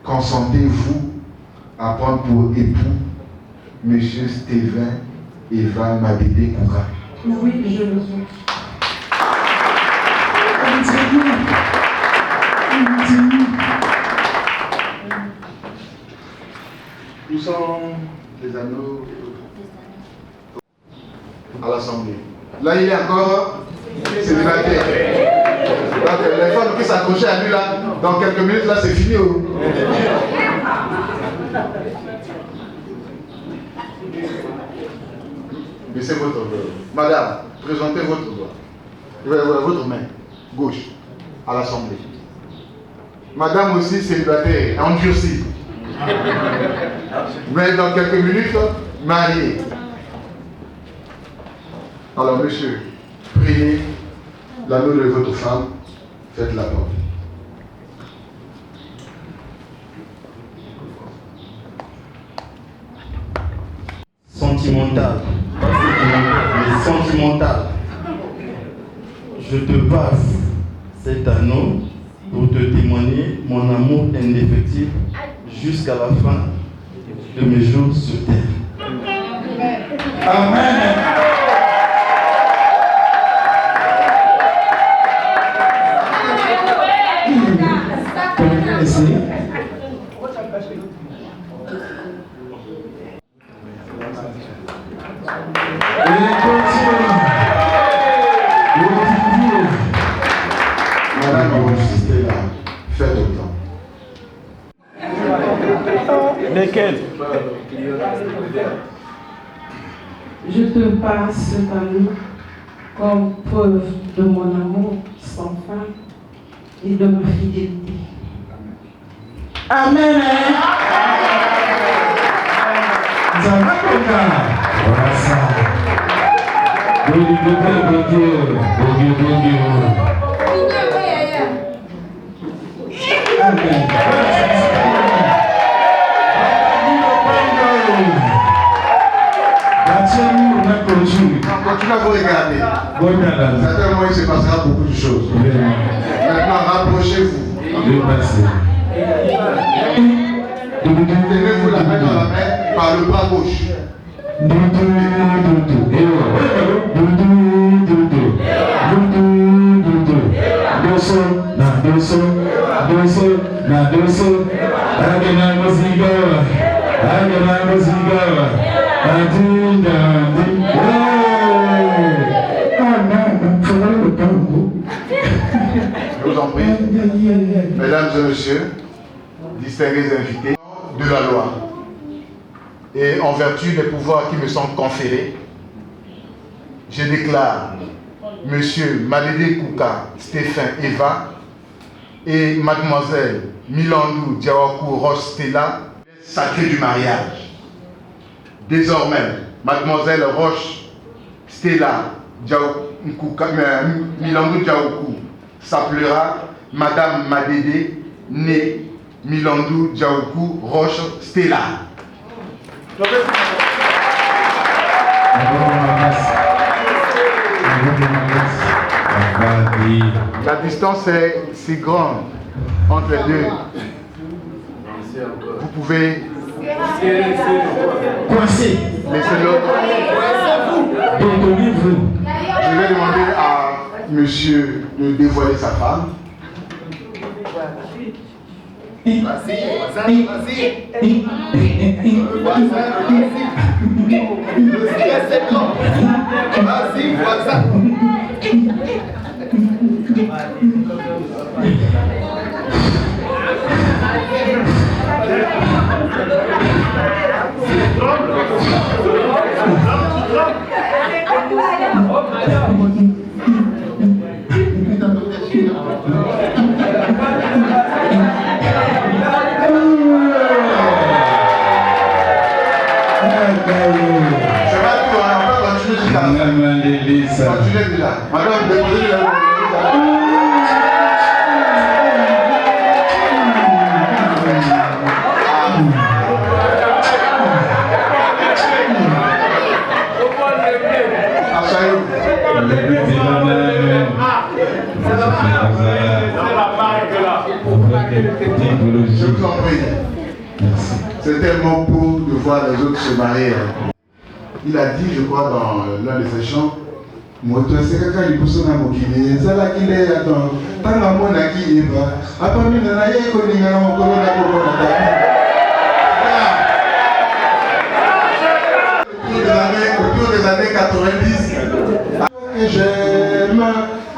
Consentez-vous à prendre pour époux M. Stéphane Eva Madédé Koura? Oui, je le veux. Où sont les anneaux à l'Assemblée? Là, il est encore célibataire. Donc, les femmes qui s'accrochaient à lui, là, dans quelques minutes, là, c'est fini. Oh. Baissez votre doigt. Madame, présentez votre doigt. Votre main gauche à l'Assemblée. Madame aussi célibataire, endurcie. Mais dans quelques minutes, mariée. Alors, monsieur, priez l'anneau de votre femme, faites la porte. Sentimental, pas sentimental, mais sentimental. Je te passe cet anneau pour te témoigner mon amour indéfectible jusqu'à la fin de mes jours sur terre. Amen. Madame, enregistrez là. Faites autant. Lesquels? Je te passe cet anneau comme preuve de mon amour sans fin et de ma fidélité. Amen. Voilà ça. Bon Dieu, bon Dieu, bon Dieu, bon Dieu. Amen. cas, vous regardez. Certainement, il se passera beaucoup de choses. Maintenant, rapprochez-vous. Tenez-vous la main dans la main par le bras gauche. Je vous en prie, mesdames et messieurs, distingués invités de la loi, et en vertu des pouvoirs qui me sont conférés, je déclare Monsieur Madede Kouka Stéphane Eva et Mademoiselle Milandou Diawakou Roche Stella sacré du mariage. Désormais, Mademoiselle Roche Stella Milandou Diawakou s'appellera Madame Madede née Milandou Diawakou Roche Stella. La distance est si grande entre les deux. Vous pouvez coincer. Laissez l'autre. Je vais demander à monsieur de dévoiler sa femme. Vas-y. Le stress est grand. Vas-y, voisin. Continuez déjà. Madame, déposez la main. Je vous en prie. C'est tellement beau de voir les autres se marier. Il a dit, je crois, dans l'un de ses chants, moto sekaka liboso na mokili ezalaki nde yato ntango amonaki yeba apamina na ye koninga na mokolo na kokona autour des années 90 que j'aime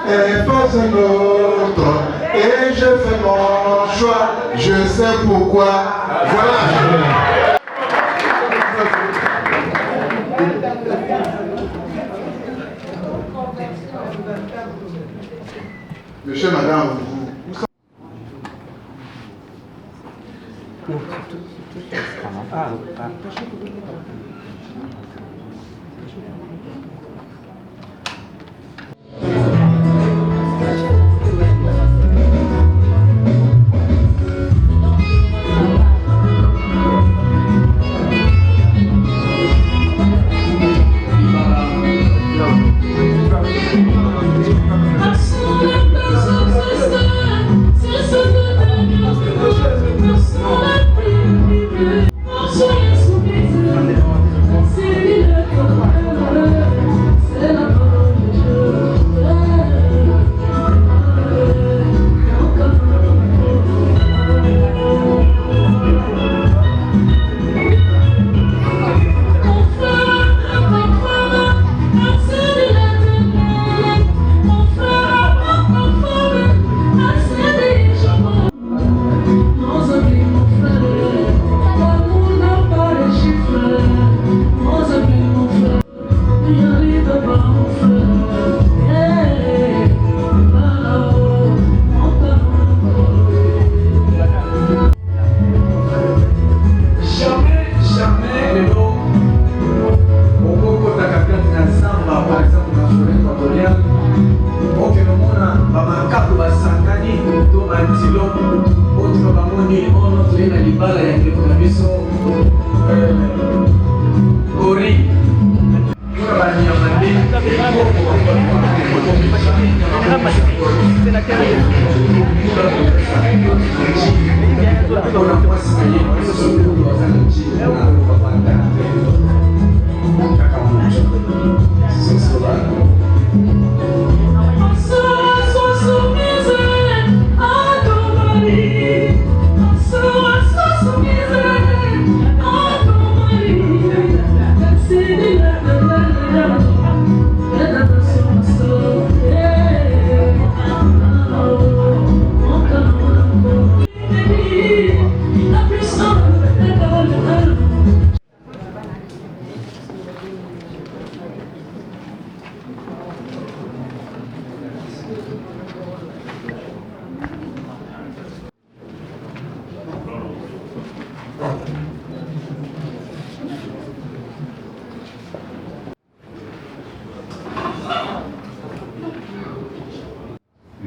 est pas un autre et je fais mon choix, je sais pourquoi. Voilà. Monsieur, madame,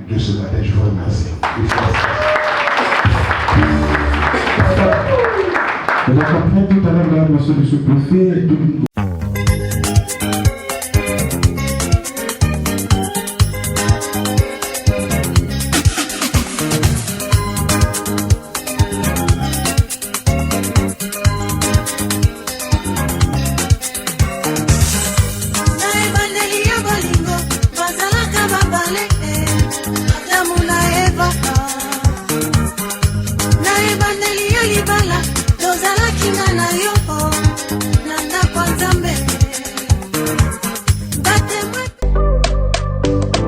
De ce matin, je vous remercie. Et donc après tout à l'heure, là, monsieur le sous-préfet,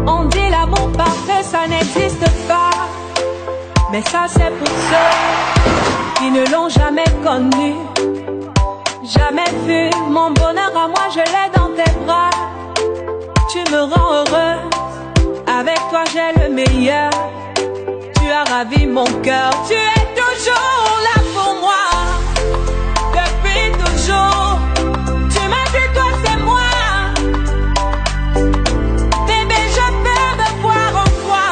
On dit l'amour parfait, ça n'existe pas. Mais ça c'est pour ceux qui ne l'ont jamais connu. Jamais vu mon bonheur à moi, je l'ai dans tes bras. Tu me rends heureuse, avec toi j'ai le meilleur. Tu as ravi mon cœur, tu es toujours là pour moi. Depuis toujours, tu m'as dit toi c'est moi. Bébé, je peux me voir en toi.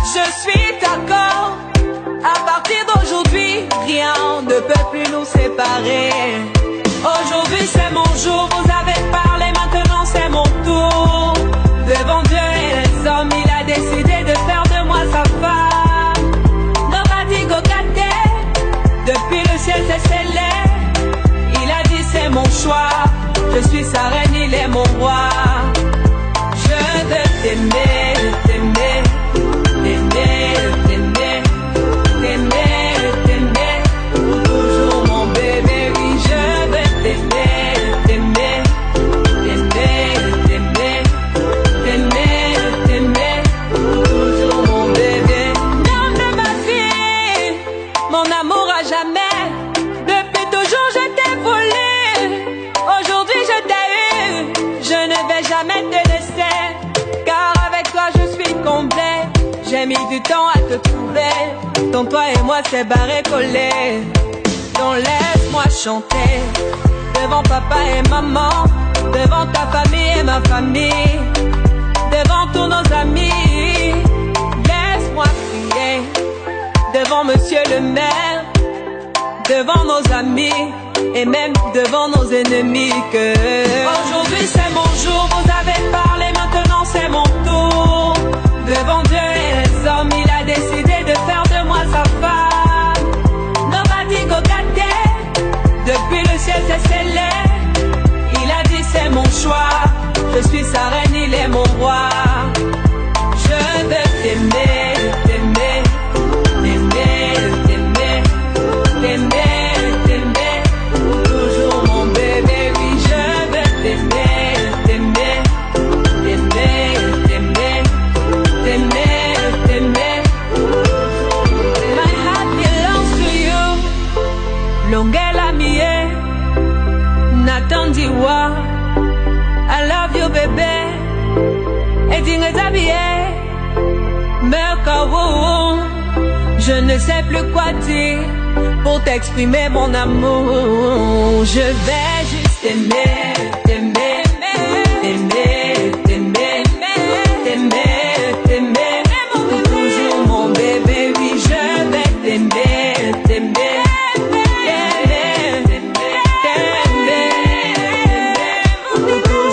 Je suis d'accord. À partir d'aujourd'hui, rien ne peut plus nous séparer. Aujourd'hui c'est mon jour, vous avez parlé, maintenant c'est mon tour. Devant Dieu et les hommes, il a décidé de faire de moi sa femme. Nobody go get there. Depuis le ciel c'est scellé. Il a dit c'est mon choix. Je suis sa reine, il est mon roi. Je veux t'aimer, t'aimer, t'aimer, t'aimer, t'aimer, t'aimer. Pour toujours mon bébé, oui je veux t'aimer, t'aimer, t'aimer, t'aimer, t'aimer, t'aimer. Pour toujours mon bébé. L'homme de ma vie, mon amour à jamais. Depuis toujours je t'ai voulu. Aujourd'hui je t'ai eu. Je ne vais jamais te laisser, car avec toi je suis complet. J'ai mis du temps à te trouver. Ton toi et moi c'est barré collé. Donc laisse-moi chanter devant papa et maman, devant ta famille et ma famille, devant tous nos amis. Laisse-moi crier devant monsieur le maire, devant nos amis et même devant nos ennemis que aujourd'hui c'est mon jour, vous avez parlé, maintenant c'est mon tour. Devant Dieu et les hommes, il a décidé de faire de moi sa femme. Nobody go get there. Depuis le ciel c'est scellé. Il a dit c'est mon choix. Je suis sa reine, il est mon roi. Je veux t'aimer, t'aimer, t'aimer, t'aimer, t'aimer, t'aimer. Pour toujours mon bébé, oui je veux t'aimer, t'aimer, t'aimer, t'aimer, t'aimer, t'aimer. My heart belongs to you. Longela mie, Nathan Diwa. I love you bébé. Et dingue Merkawo. Je ne sais plus quoi dire pour t'exprimer mon amour. Je vais juste t'aimer, t'aimer, t'aimer, t'aimer, t'aimer, t'aimer. Pour toujours mon bébé, oui je vais t'aimer, t'aimer, t'aimer, t'aimer, t'aimer. Pour toujours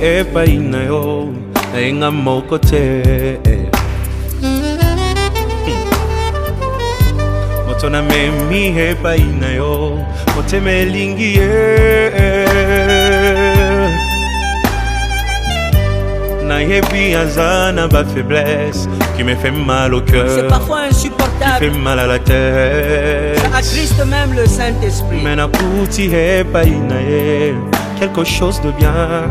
epai na yo nayenga moko te. Moto na memi epai na yo motema elingi ye. Nayebi azana ba faiblesse qui me fait mal au cœur. C'est parfois insupportable. Qui fait mal à la tête. Ça attriste même le Saint-Esprit. Mais nakuti epai na ye quelque chose de bien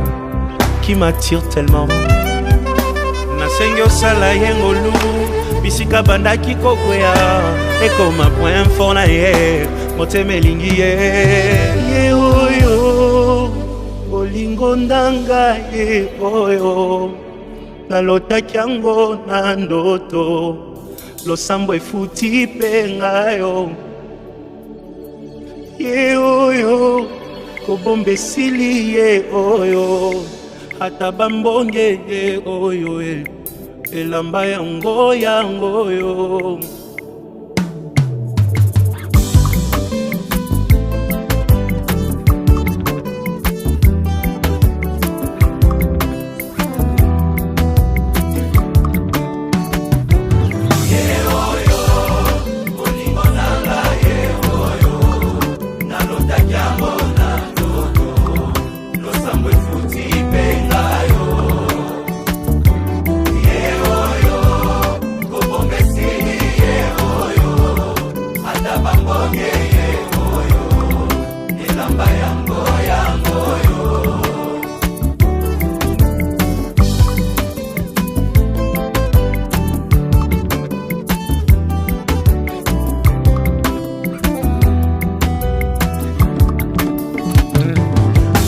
qui m'attire tellement. Nasengi osala yengolu bisika bandaki kokwea ekoma point fort na ye motema elingi ye. Ye oyo bolingo ndanga ye oyo nalotaki yango na ndoto losambo efuti mpe ngayo. Ye oyo kobomba esili ye oyo ata bambonge ye oyo elamba yango yango yo.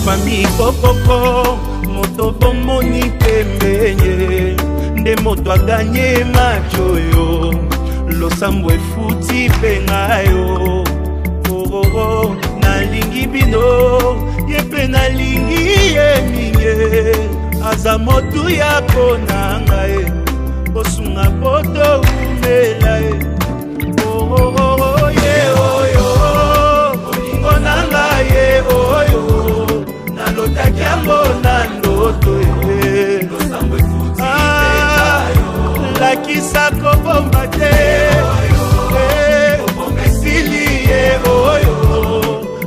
Famille kokoko moto bomoni pembenye nde moto aganye macho yo losambo efuti pengayo. Oh, nalingi bino yepe nalingi ye minye aza motu ya konanga ye osunga poto umela ye. Oh, ye oyo olingo nanga ye oyo nalotaki yango na ndoto ye. Lakisa kobomba te esili ye oyo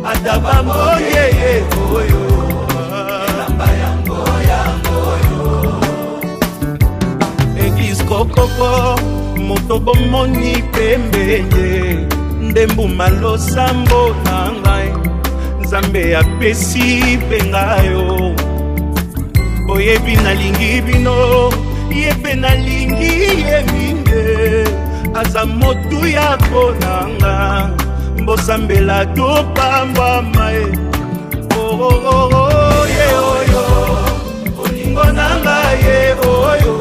ata bambonge ye oyo elamba yango yango yo. Eglise kokoko moto bomoni pembenye nde mbuma losambo na ngai Nzambe apesi mpe ngayo. Boyebi nalingi bino yepe nalingi ye minge aza motu ya konanga mbosambela topambwama ye. Ye oyo olingo nanga ye oyo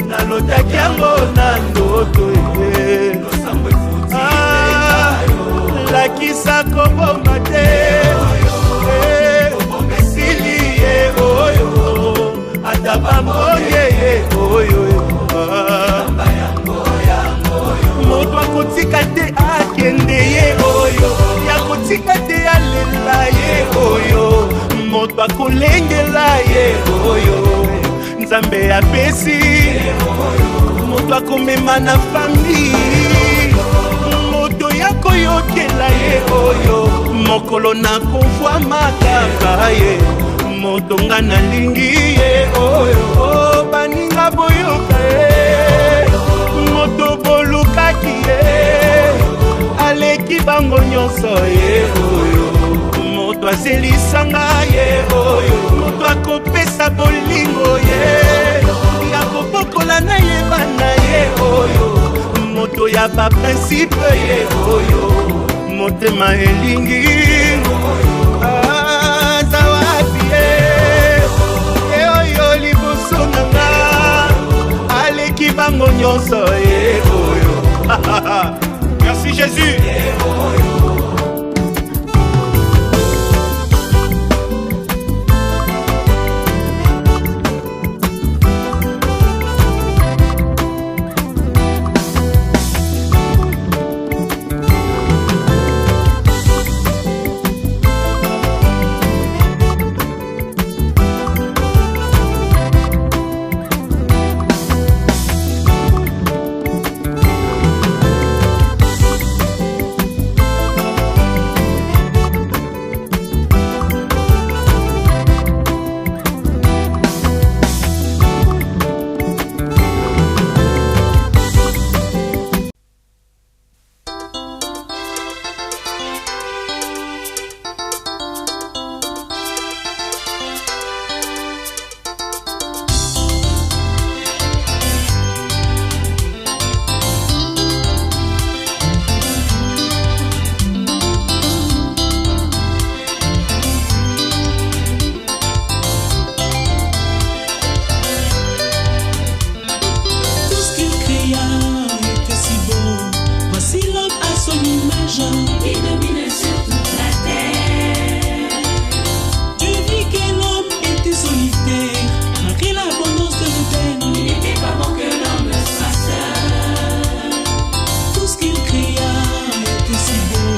nalotaki yango na ndoto ye. Lakisa kobomba te esili ye oyo ata bambonge ye oyo. Moto akotika te akende ye oyo yakotika te alela ye oyo moto akolengela ye oyo Nzambe apesi moto akomema na famille moto yakoyokela ye oyo mokolo nakovwa makaka ye moto nga nalingi ye oyo baninga boyoka ye moto bolukaki ye aleki bango nyonso ye oyo moto azelisanga ye oyo moto akopesa bolingo ye yakobokola na ye bana ye oyo moto ya baprincipe ye oyo motema elingi aza wapi ye oyo liboso nanga aleki bango nyonso ye oyo. Merci Jésus. image qui domine sur toute la terre. Dieu vit que l'homme était solitaire, malgré l'abondance de l'autel. Il n'était pas bon que l'homme soit seul. Tout ce qu'il créa était si beau.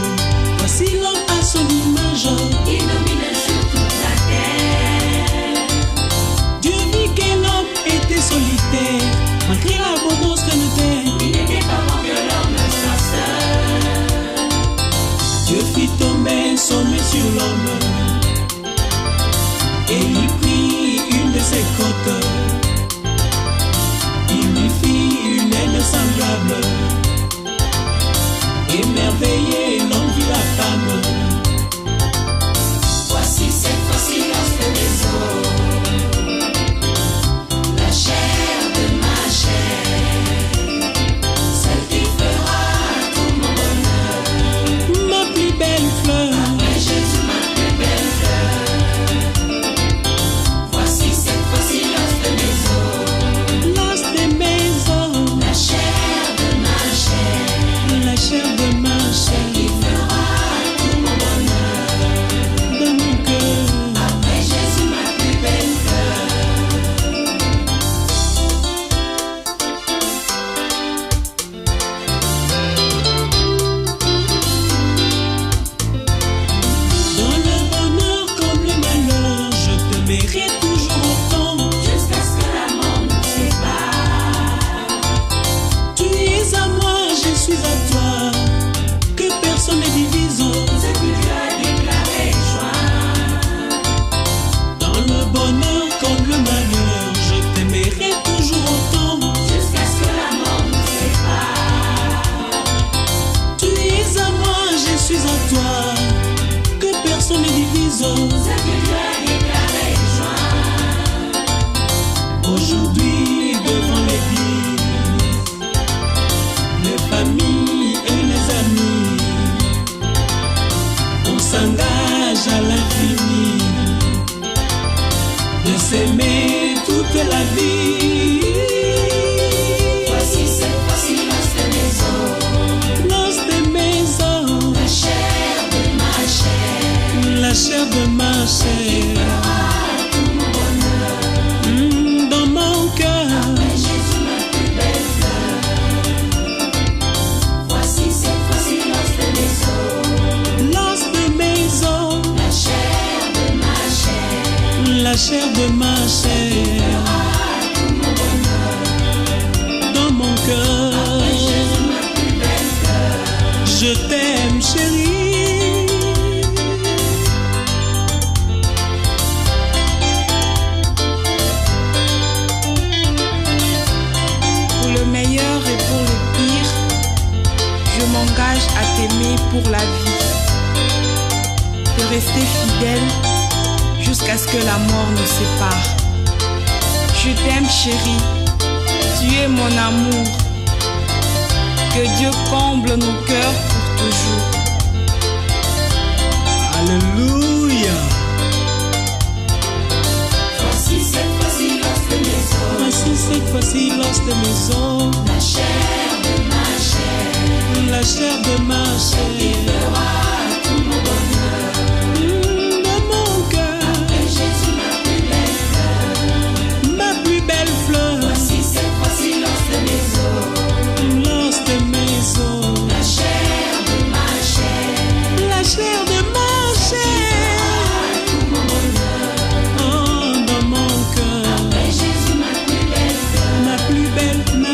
Voici l'homme à son image qui domine sur toute la terre. Dieu vit que l'homme était solitaire, malgré l'abondance de l'autel. Il n'était pas bon que l'homme soit seul. Dieu fit tomber son main sur l'homme et il prit une de ses côtes. Il lui fit une aile semblable. Émerveillé, l'homme vit la femme. Voici cette fois-ci lorsque des eaux, la chair de ma chair, celle qui fera tout mon bonheur. Ma plus belle fleur, après Jésus, ma plus belle fleur. Voici cette fois-ci lorsque mes os, la chair de ma chair, la chair de ma chair, qui fera tout mon bonheur de mon cœur. Après Jésus, ma plus belle fleur. Dans le bonheur comme le malheur, je t'aimerai toujours autant, jusqu'à ce que la mort nous sépare. Tu es à moi, je suis à toi, que personne ne divise. Ce que Dieu a déclaré joie. Dans le bonheur comme le malheur, je t'aimerai toujours autant, jusqu'à ce que la mort nous sépare. Tu es à moi, je suis à toi, que personne ne divise. Ce que Dieu a déclaré joie. Aujourd'hui, devant l'église, les familles et les amis, on s'engage à l'infini de s'aimer toute la vie. Voici cette fois-ci lorsque mes os, la chair de ma chair, la chair de ma chair, tout mon bonheur dans mon cœur. Après Jésus, ma plus belle fleur. Voici cette fois-ci lorsque mes os, la chair de ma chair, la chair de ma chair, tout mon bonheur dans mon cœur. Après Jésus, ma plus belle fleur. Je t'aime, chérie. Pour le meilleur et pour le pire, je m'engage à t'aimer pour la vie, de rester fidèle jusqu'à ce que la mort nous sépare. Je t'aime, chérie, tu es mon amour. Que Dieu comble nos cœurs pour toujours. Alléluia. Voici cette fois-ci lorsque mes os, Voici cette fois-ci lorsque mes os, la chair de ma chair, la chair de ma chair, qui fera tout mon bonheur dans mon cœur. Après Jésus, ma plus belle fleur. Ma plus belle fleur. Voici cette fois-ci lorsque mes os, la chair de ma chair, la chair de ma chair, tout mon bonheur dans mon cœur. Après Jésus, ma plus belle fleur. Ma plus belle fleur.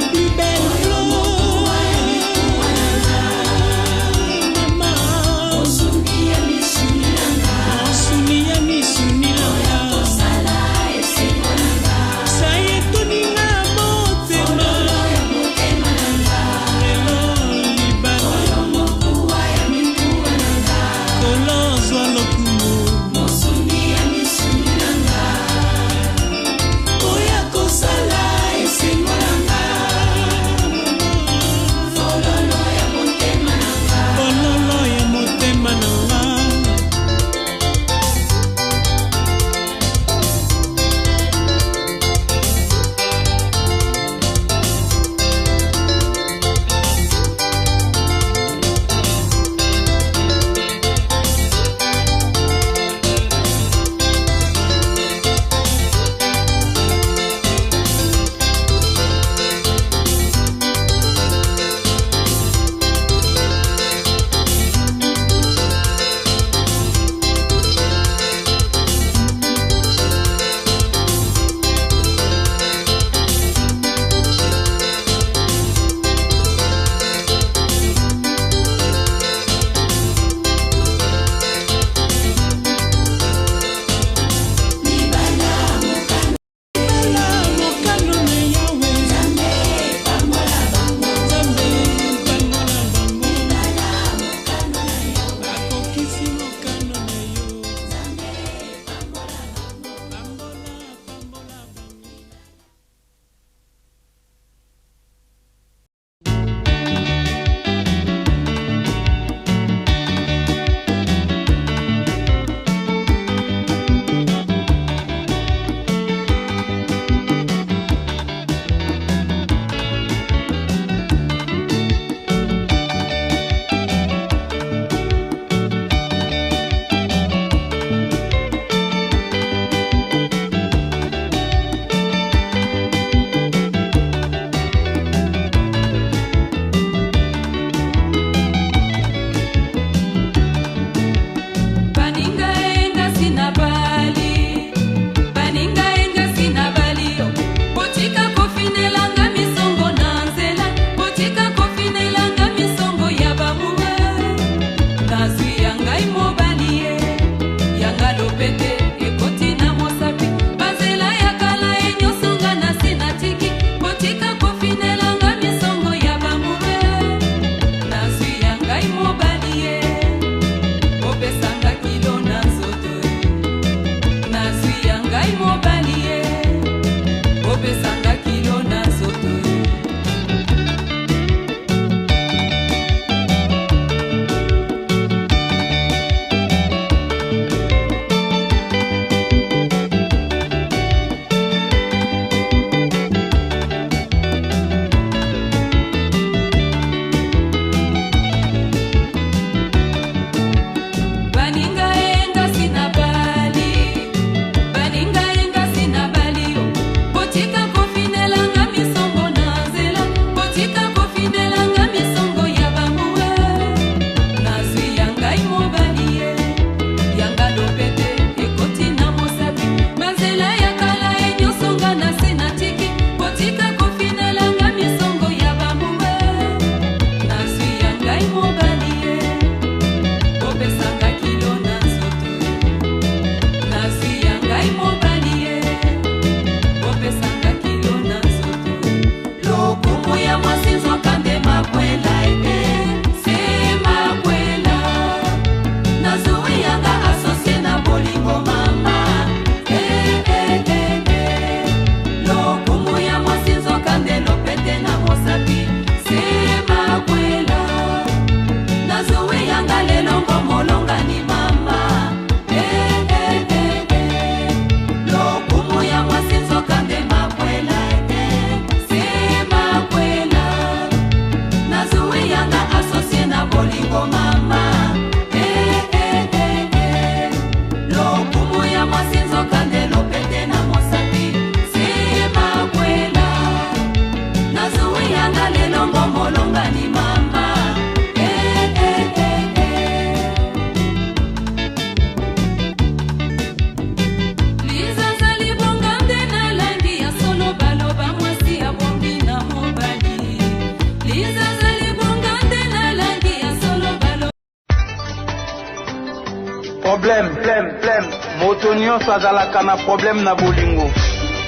Flemme. Moto nyonso azalaka na problème na bolingo.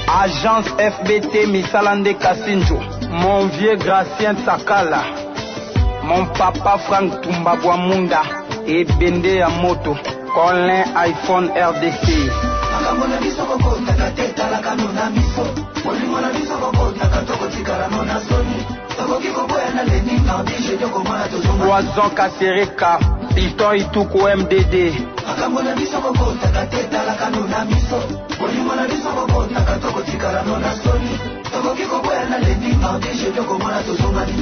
Agence FBT Misalande Kasinjo. Mon vieux Gracien Sakala. Mon papa Frank Tumbabwamunda. Et Bende ya moto. Colin iPhone RDC. Poison Kasereka. Piston Ituku MDD.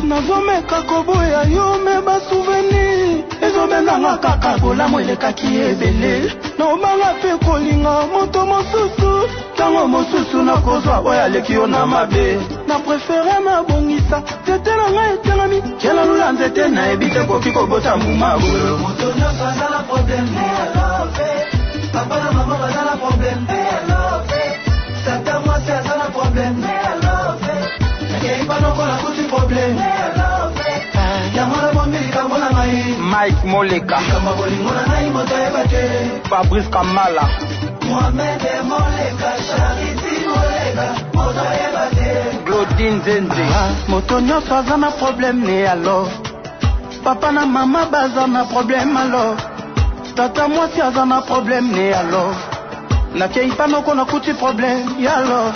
nazomeka koboya yo meba souvenir ezobendanga kaka bolamu elekaki ebele naobanga mpe kolinga moto mosusu ntango mosusu nakozwa oyo aleki yo na mabe na prefere nabongisa nzete na ngai etengami kela lula nzete nayebi te koki kobota mbuma bolo moto nyonso aza na probleme papa na mama baza na probleme tata mwasi aza na probleme Mike Moleka. Fabrice Kamala. Claudine Zenze. Moto nyonso aza na problème ne alors. Papa na mama baza na problème alors. Tata mwasi aza na problème ne alors. Nakei panoko na kuti problème ya alors.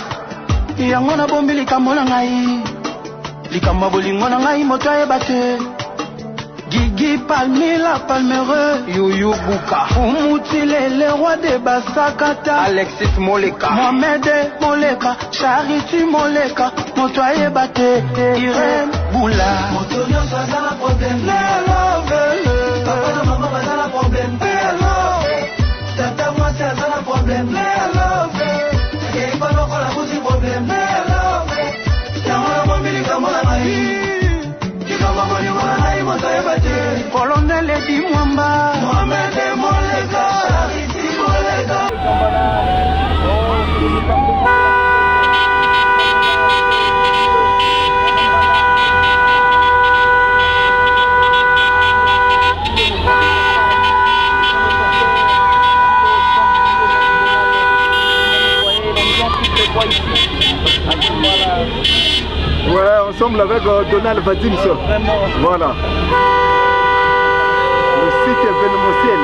Yango na bombi likambo na ngai. Likambo bolingo na ngai moto ayeba te. Gigi Palmi la palmereux. Yuyu Buka. Umutile le roi de Basakata. Alexis Moleka. Mohamed Moleka. Charity Moleka. Moto ayeba te. Irene Boula. Moto nyonso aza na problème. Papa na mama baza na problème. Tata mwasi aza na problème. Nakei panoko na kuti problème. Colonel Edi Mwamba. Mohamed Moleka. Charity Moleka. Voilà, ensemble avec Donald Vadim. Voilà. Le site événementiel.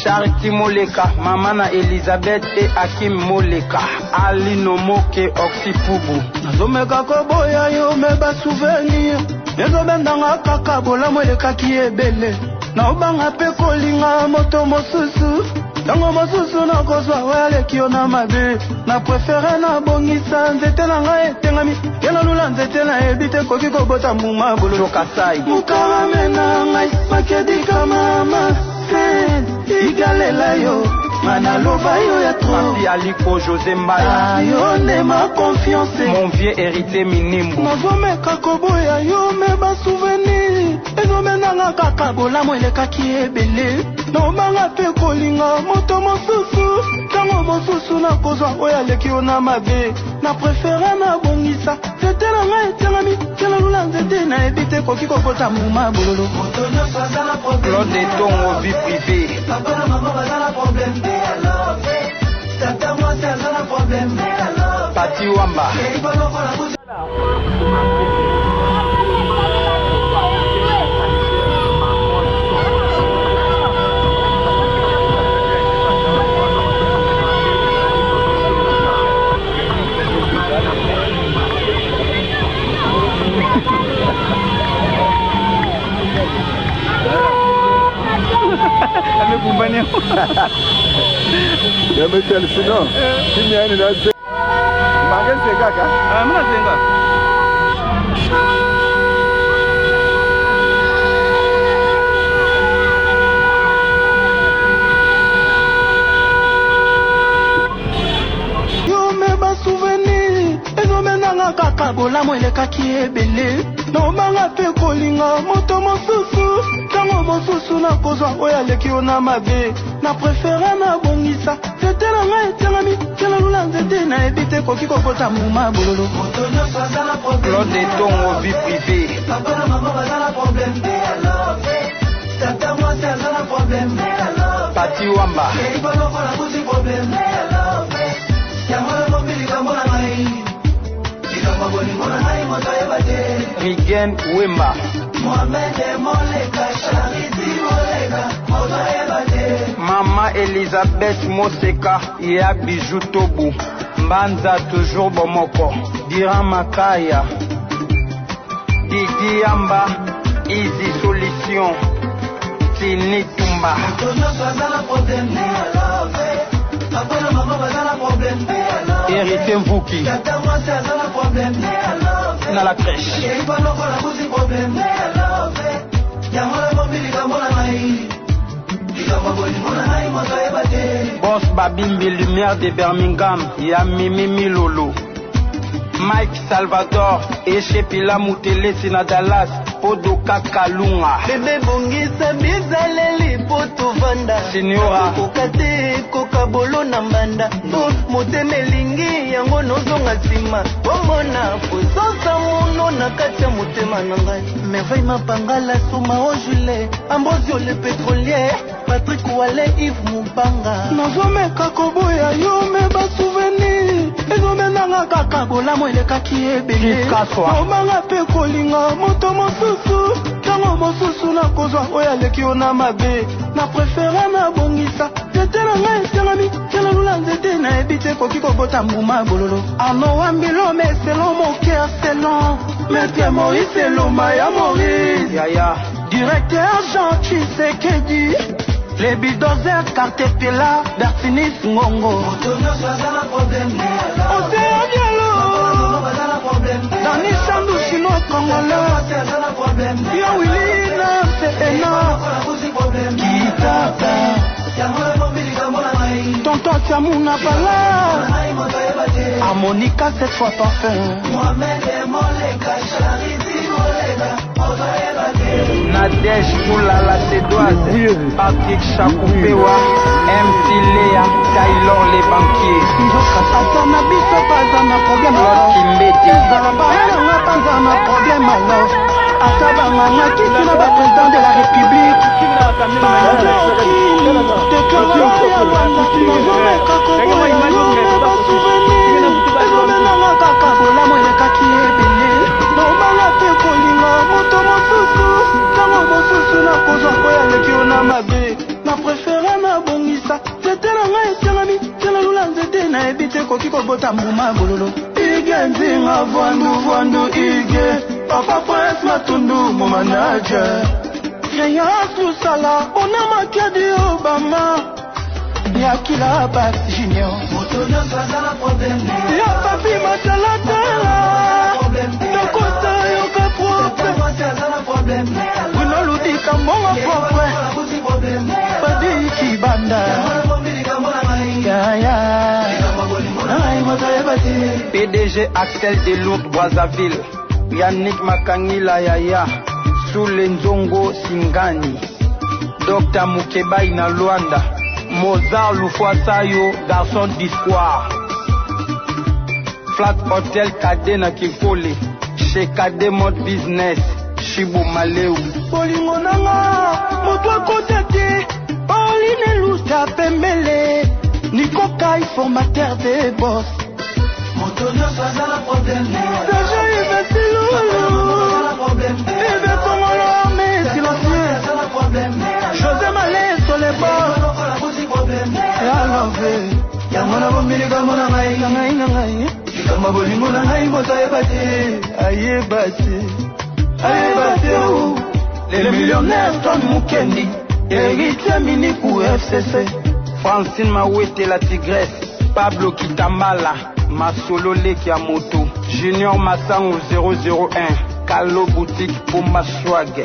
Charity Moleka, Mamana Elizabeth et Hakim Moleka, Ali Nomoke Oxipubu. Nazomeka koboya yo meba souvenir. Ezobendanga kaka bolamu elekaki ebele. Naobanga pe kolinga moto mosusu. Tango mosusu nakozwa oyo aleki yo na mabe. Na prefere nabongisa nzete na ngai etengami. Kela lula nzete nayebi te koki kobota mbuma bolo Kasai. Mukarame na ngai makedika mama. Igalela yo manaloba yo ya trop. Papi Aliko José Mbala. Yo ne ma confiance. Mon vieux héritier Minimbu. Nazomeka koboya yo meba souvenir. Ezobendanga kaka bolamu elekaki ebele. Naobanga pe kolinga moto mosusu. Tango mosusu nakozwa oyo aleki yo na mabe. Na prefere nabongisa nzete na ngai etengami. Kela lula nzete nayebi te koki kokota mbuma bololo. Moto nyonso aza na problème. Claude Tongo vie privée. Papa na mama baza na problème. Tata mwasi aza na problème. Pati Wamba. Amekumbania. Yametel sinon. Kimi yani na se. Mange senga ka? Mna senga. Yo me ba souvenir. Ezo menanga kaka bolamu elekaki ebele. Na manga pe kolinga moto mosusu. Tango mosusu na kozwa oyo aleki ona mabe. Na préféré na bongisa. C'était na ngai tiangami. Tianga lula nzete na ebite koki kokota muma bololo. Claude Tongo vie privée. Papa na maman baza na problème. Tata moi c'est un problème. Pati Wamba. Il va nous faire un problème. Rigen Wemba. Mama Elisabeth Moseka ya Bijou Tobu. Mbanza toujours bomoko. Dira Makaya. Didi Yamba. Easy Solution. Tini Tumba. Hérité Mvuki. Na la crèche. Boss Babimbi Lumière de Birmingham. Ya Mimi Milolo. Mike Salvador. Echepila Mutele Sina Dallas. Podoka Kalunga. Bébé bongisa bizaleli poto vanda. Signora. Kokate kokabolo na mbanda. Motema elingi yango nozonga nsima. Bomona pososa mono na kati ya motema na ngai. Merveille mapangala soma o Jules. Ambosio le pétrolier. Patrick Wale Yves Mubanga. Nazomeka koboya yo me ba souvenir. Ezomenanga kaka bolamu elekaki ebele. Omanga pe kolinga moto mosusu. Tango mosusu na kozwa oyo aleki ona mabe. Na préféré na bongisa. Tete na ngai tiangami. Tianga lula nzete na ebite koki kobota mbuma bololo. Arno wambilo mais selon mon cœur c'est long. Maître Maurice Eloma ya Maurice. Yaya. Directeur Jean Tshisekedi. Les bulldozers Cartepela, Bertinis Ngongo. Océan Diallo. Dani Sandou chinois congolais. Yo Willy c'est énorme. Kitata. Tonton Tiamouna Bala. Harmonica cette fois parfait. Nadège Toulala Sédoise. Patrick Chakoupewa. MC Léa. Taylor les banquiers. Ata na biso pas na problème. Kimbeti. Zalaba pas na problème alors. Ata banganga kiti na ba président de la République. Na préféré na bongisa. Tete na ngai tiangami. Tianga lula nzete na ebite koki kobota mbuma bololo. Ige nzinga vandu ige. Papa Prince Matundu mon manager. Créance Lusala. On a maquillé de Obama. Yakila Bass Junior. Ya papi Matalatala. Dokota yoka propre. Wino ludi kambonga propre. Badi kibanda. PDG Axel Delourde Brazzaville. Yannick Makangila Yaya. Soule Nzongo Singani. Dr Mukebai na Luanda. Mozart Lufwasayo, garçon d'histoire. Flat Hotel Kade na Kikole. Chez Kade Mode Business. Chibu Maleu. Bolingo nanga, moto akotete. Pauline Lusta Pembele. Nico Kai, formateur des boss. Motonio Sazala problème. Sergio Yves Yves Congolo, mais silencieux. José Malé sur les bords. Yamona bomilika mona ngai. Kama bolingo na ngai moto ayebate. Les millionnaires Tom Mukendi. Héritier Minikou FCC. Francine Mawete la tigresse, Pablo Kitambala, Masolo Leki Moto, Junior Massango 001, Kalo Boutique Pumba Swag,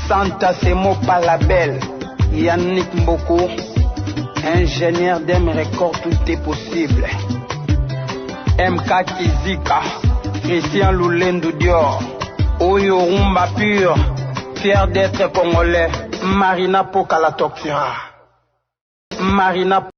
Santa Semo Palabel, Yannick Mboko, ingénieur d'M Record, tout est possible. MK Kizika, Christian Loulendo Dior, Oyo Rumba Pur, fier d'être congolais, Marina Pokala Tokira. Marina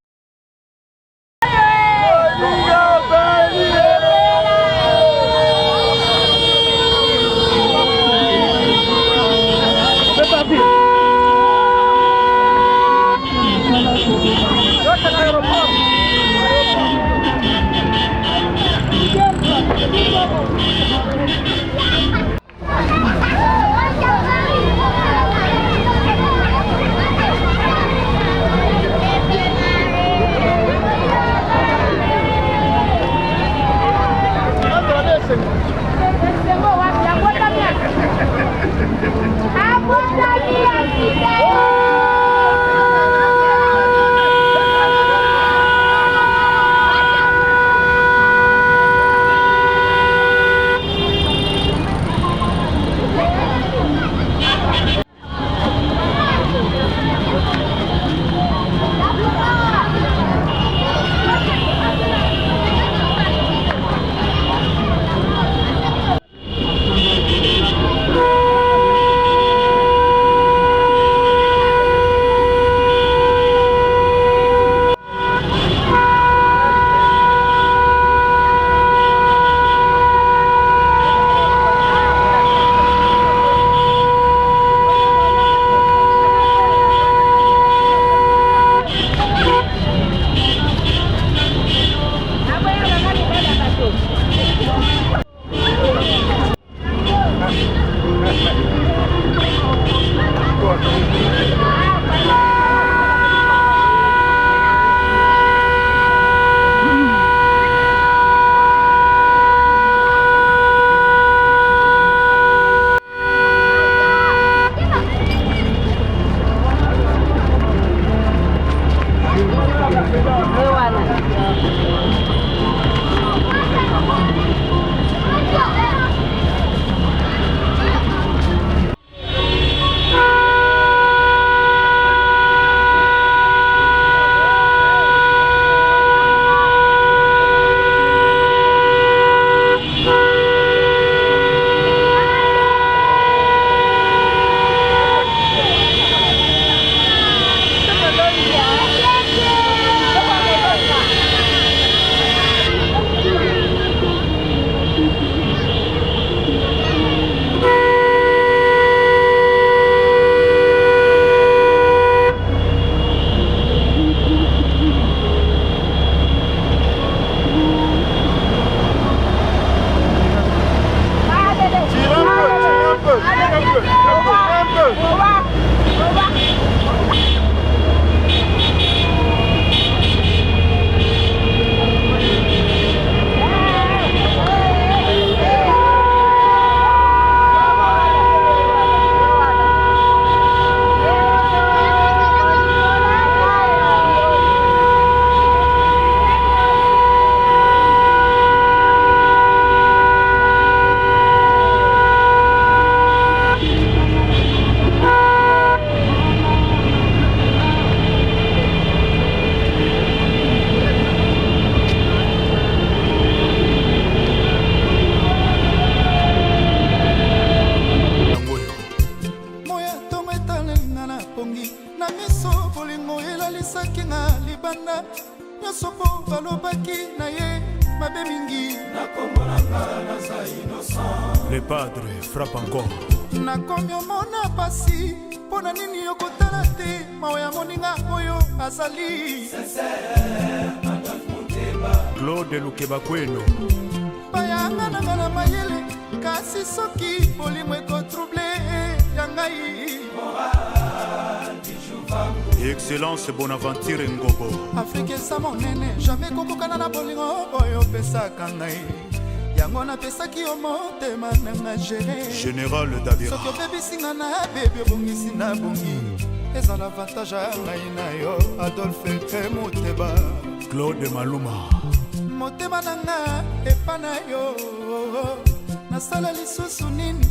Le padre frappe encore. Nakomi omona pasi pona nini yokotala te maoya moninga oyo azali Claude Lukeba Kweno bayanga nanga na mayele kasi soki bolimo ekotrouble yangai Excellence Bonaventure Ngobo Afrique esa monene jamais kokokana na bolingo oyo pesaka ngai yango napesaki yo motema nanga gere Général Davira soki obebisinga na bebi obongisi na bongi eza l'avantage ya ngai na yo Adolphe te Moteba Claude Maluma motema na nga epa na yo nasala lisusu nini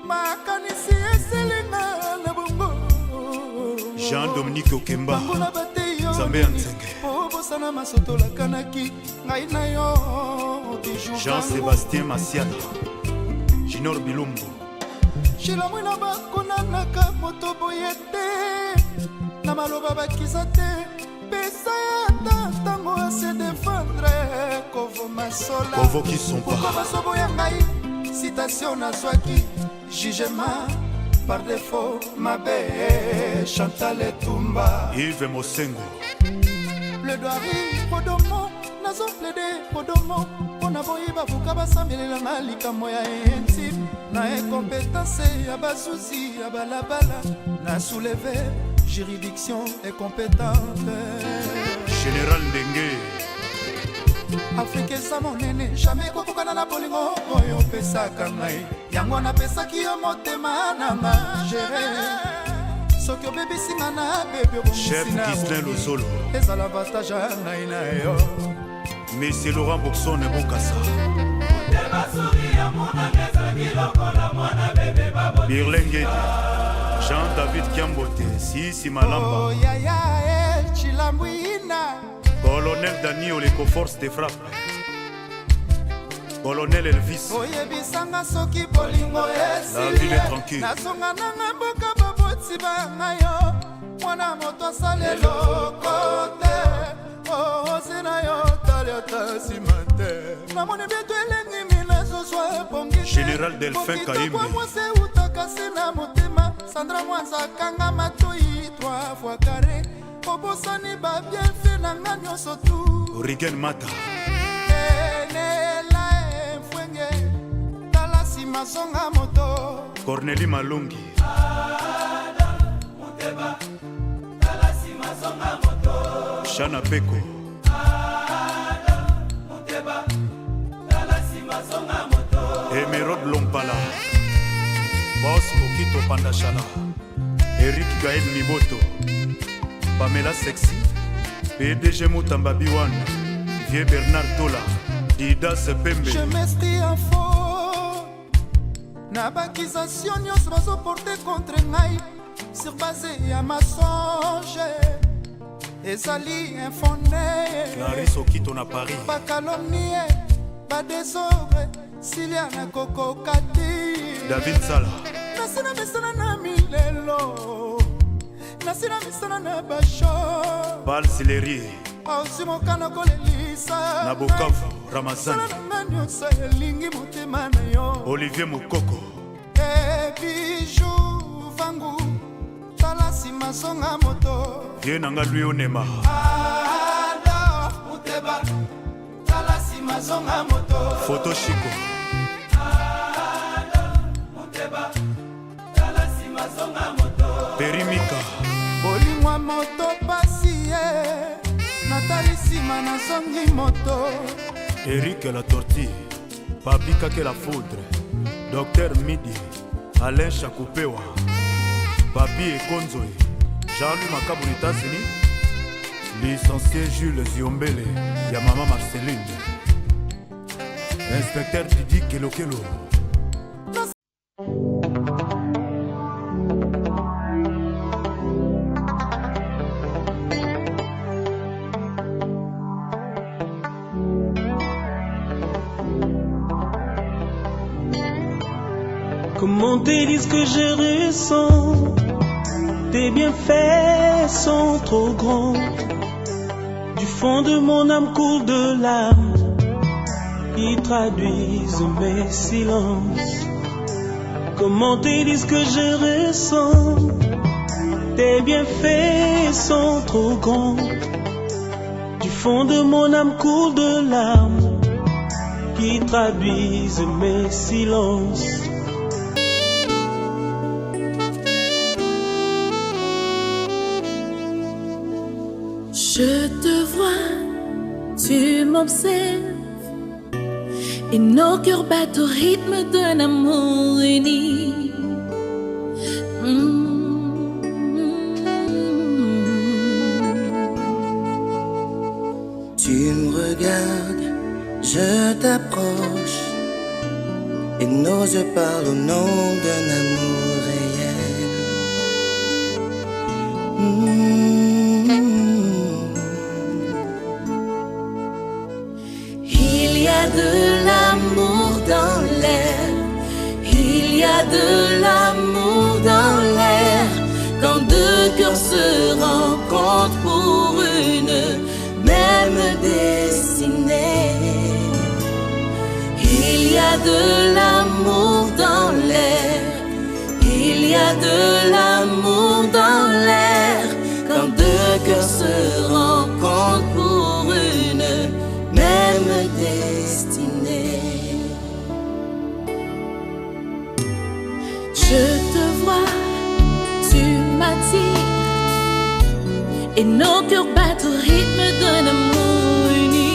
makanisi eselinga na bongo Jean-Dominique Okemba Nzambe ya Nzenge obosana masotolakanaki ngai na yo Jean-Sébastien Masiala Junior Bilumbu shilamwina bakonanaka moto boye te na maloba bakisa te pesa ya ntango ase defendre kovo masola Kovo qui sont pas basoboya ngai citation nazwaki jugement par défaut mabe Chantal Etumba Yves Mosengo plaidoirie podomo nazo plaide podomo mpona boyiba buka basambelelanga likambo ya intime na incompétence ya bazuzi ya balabala na souleve juridiction incompétente Général Ndenge Afrique eza monene jamais kokokana na bolingo oyo opesaka ngai yango napesaki yo motema nanga gere soki obebisinga na bebe Chef Gislain Lozolo eza l'avantage ya ngai na yo Monsieur Laurent Boxon et Bokassa Birlengedi Jean-David Kiambote Sisi Malamba Colonel Dani Oleko Force de Frappe Colonel Elvis oyebisanga soki bolingo La ville est tranquille nasonga nanga mboka baboti banga yo mwana moto asala eloko te ozina yo taliata nsima te namoni bieto elengi minazozwa ebongi Général Delphin Kaimbi mwase utaka se na motema Sandra Mwanza akanga matoi 3 fois carré obosani babienfe na nga nyonso tu Rigen Mata enela efwenge tala nsima zonga moto Cornélie Malongi Shana Peko Emerald Lompala Boss Okito Pandachala Eric Gaël Miboto Pamela Sexy PDG Moutamba Biwan Vieux Bernard Tola Didas Pembe je m'estrie en faux na bakisation nyonso bazoporte contre ngai sur base ya mensonge ezali infondé Clarisse Okito na Paris bakalomnie badésordre silia na kokokati David Sala nasina misana na milelo nasina misana na basho Bal Silerie ausi mokano kolelisa na Bukavu Ramazani nanga nyonso elingi motema na yo Olivier Mokoko ebiju vangu tala nsima zonga moto Vie nanga lui onema ada moteba tala nsima zonga moto Photo Chico moteba tala nsima zonga moto Perimika bolingwa moto pasi ye natali nsima na zongi moto Eric la tortille Papi Kake la foudre Docteur Midi Alain Chakupewa Papi Ekonzoe Jean-Louis Makabou États-Unis Licencié Jules Ziombele Yamama Marceline Inspecteur Didi Kelokelo Comment te dire ce que je ressens? Tes bienfaits sont trop grands. Du fond de mon âme coule de larmes qui traduisent mes silences. Comment te dire ce que je ressens? Tes bienfaits sont trop grands. Du fond de mon âme coule de larmes qui traduisent mes silences. Je te vois, tu m'observes, et nos cœurs battent au rythme d'un amour uni. je parle au nom d'un amour réel. Il y a de l'amour dans l'air, il y a de l'amour dans l'air, quand deux cœurs se rencontrent pour une même destinée. Il y a de l'amour dans l'air, il y a de l'amour dans l'air, quand deux cœurs se rencontrent pour une même destinée. Je te vois, tu m'attires, et nos cœurs battent au rythme d'un amour uni.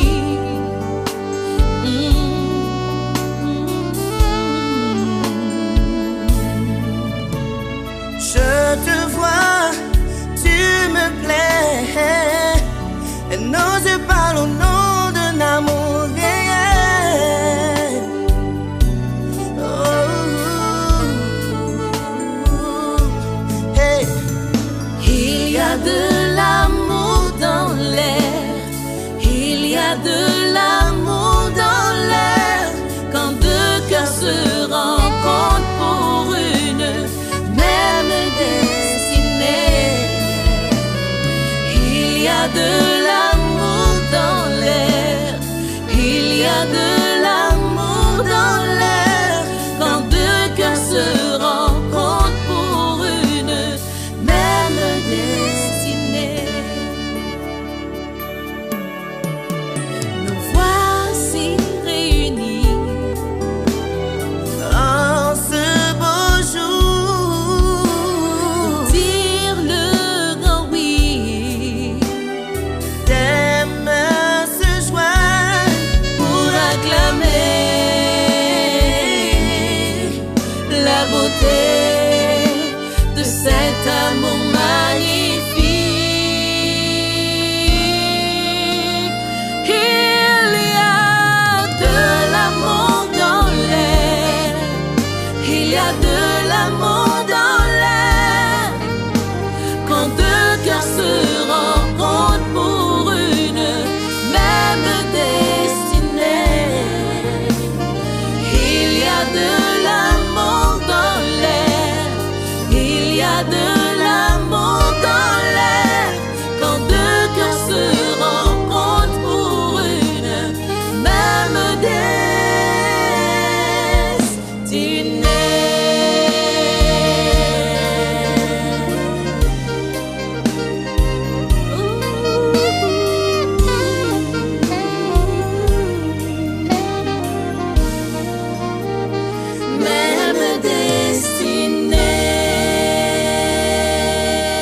Je te vois, tu me plais, et non, je parle au nom d'un amour réel. Oh, hey. Il y a de l'amour dans l'air, il y a de l'amour dans l'air, quand deux cœurs se rencontrent pour une même destinée. Il y a de l'amour dans l'air, il y a de l'amour dans l'air, quand deux cœurs se rencontrent pour une même destinée. Nous voici réunis en ce beau jour, pour dire le grand oui. tes mains se joignent Pour acclamer la beauté de cet amour magnifique. Il y a de l'amour dans l'air, il y a de l'amour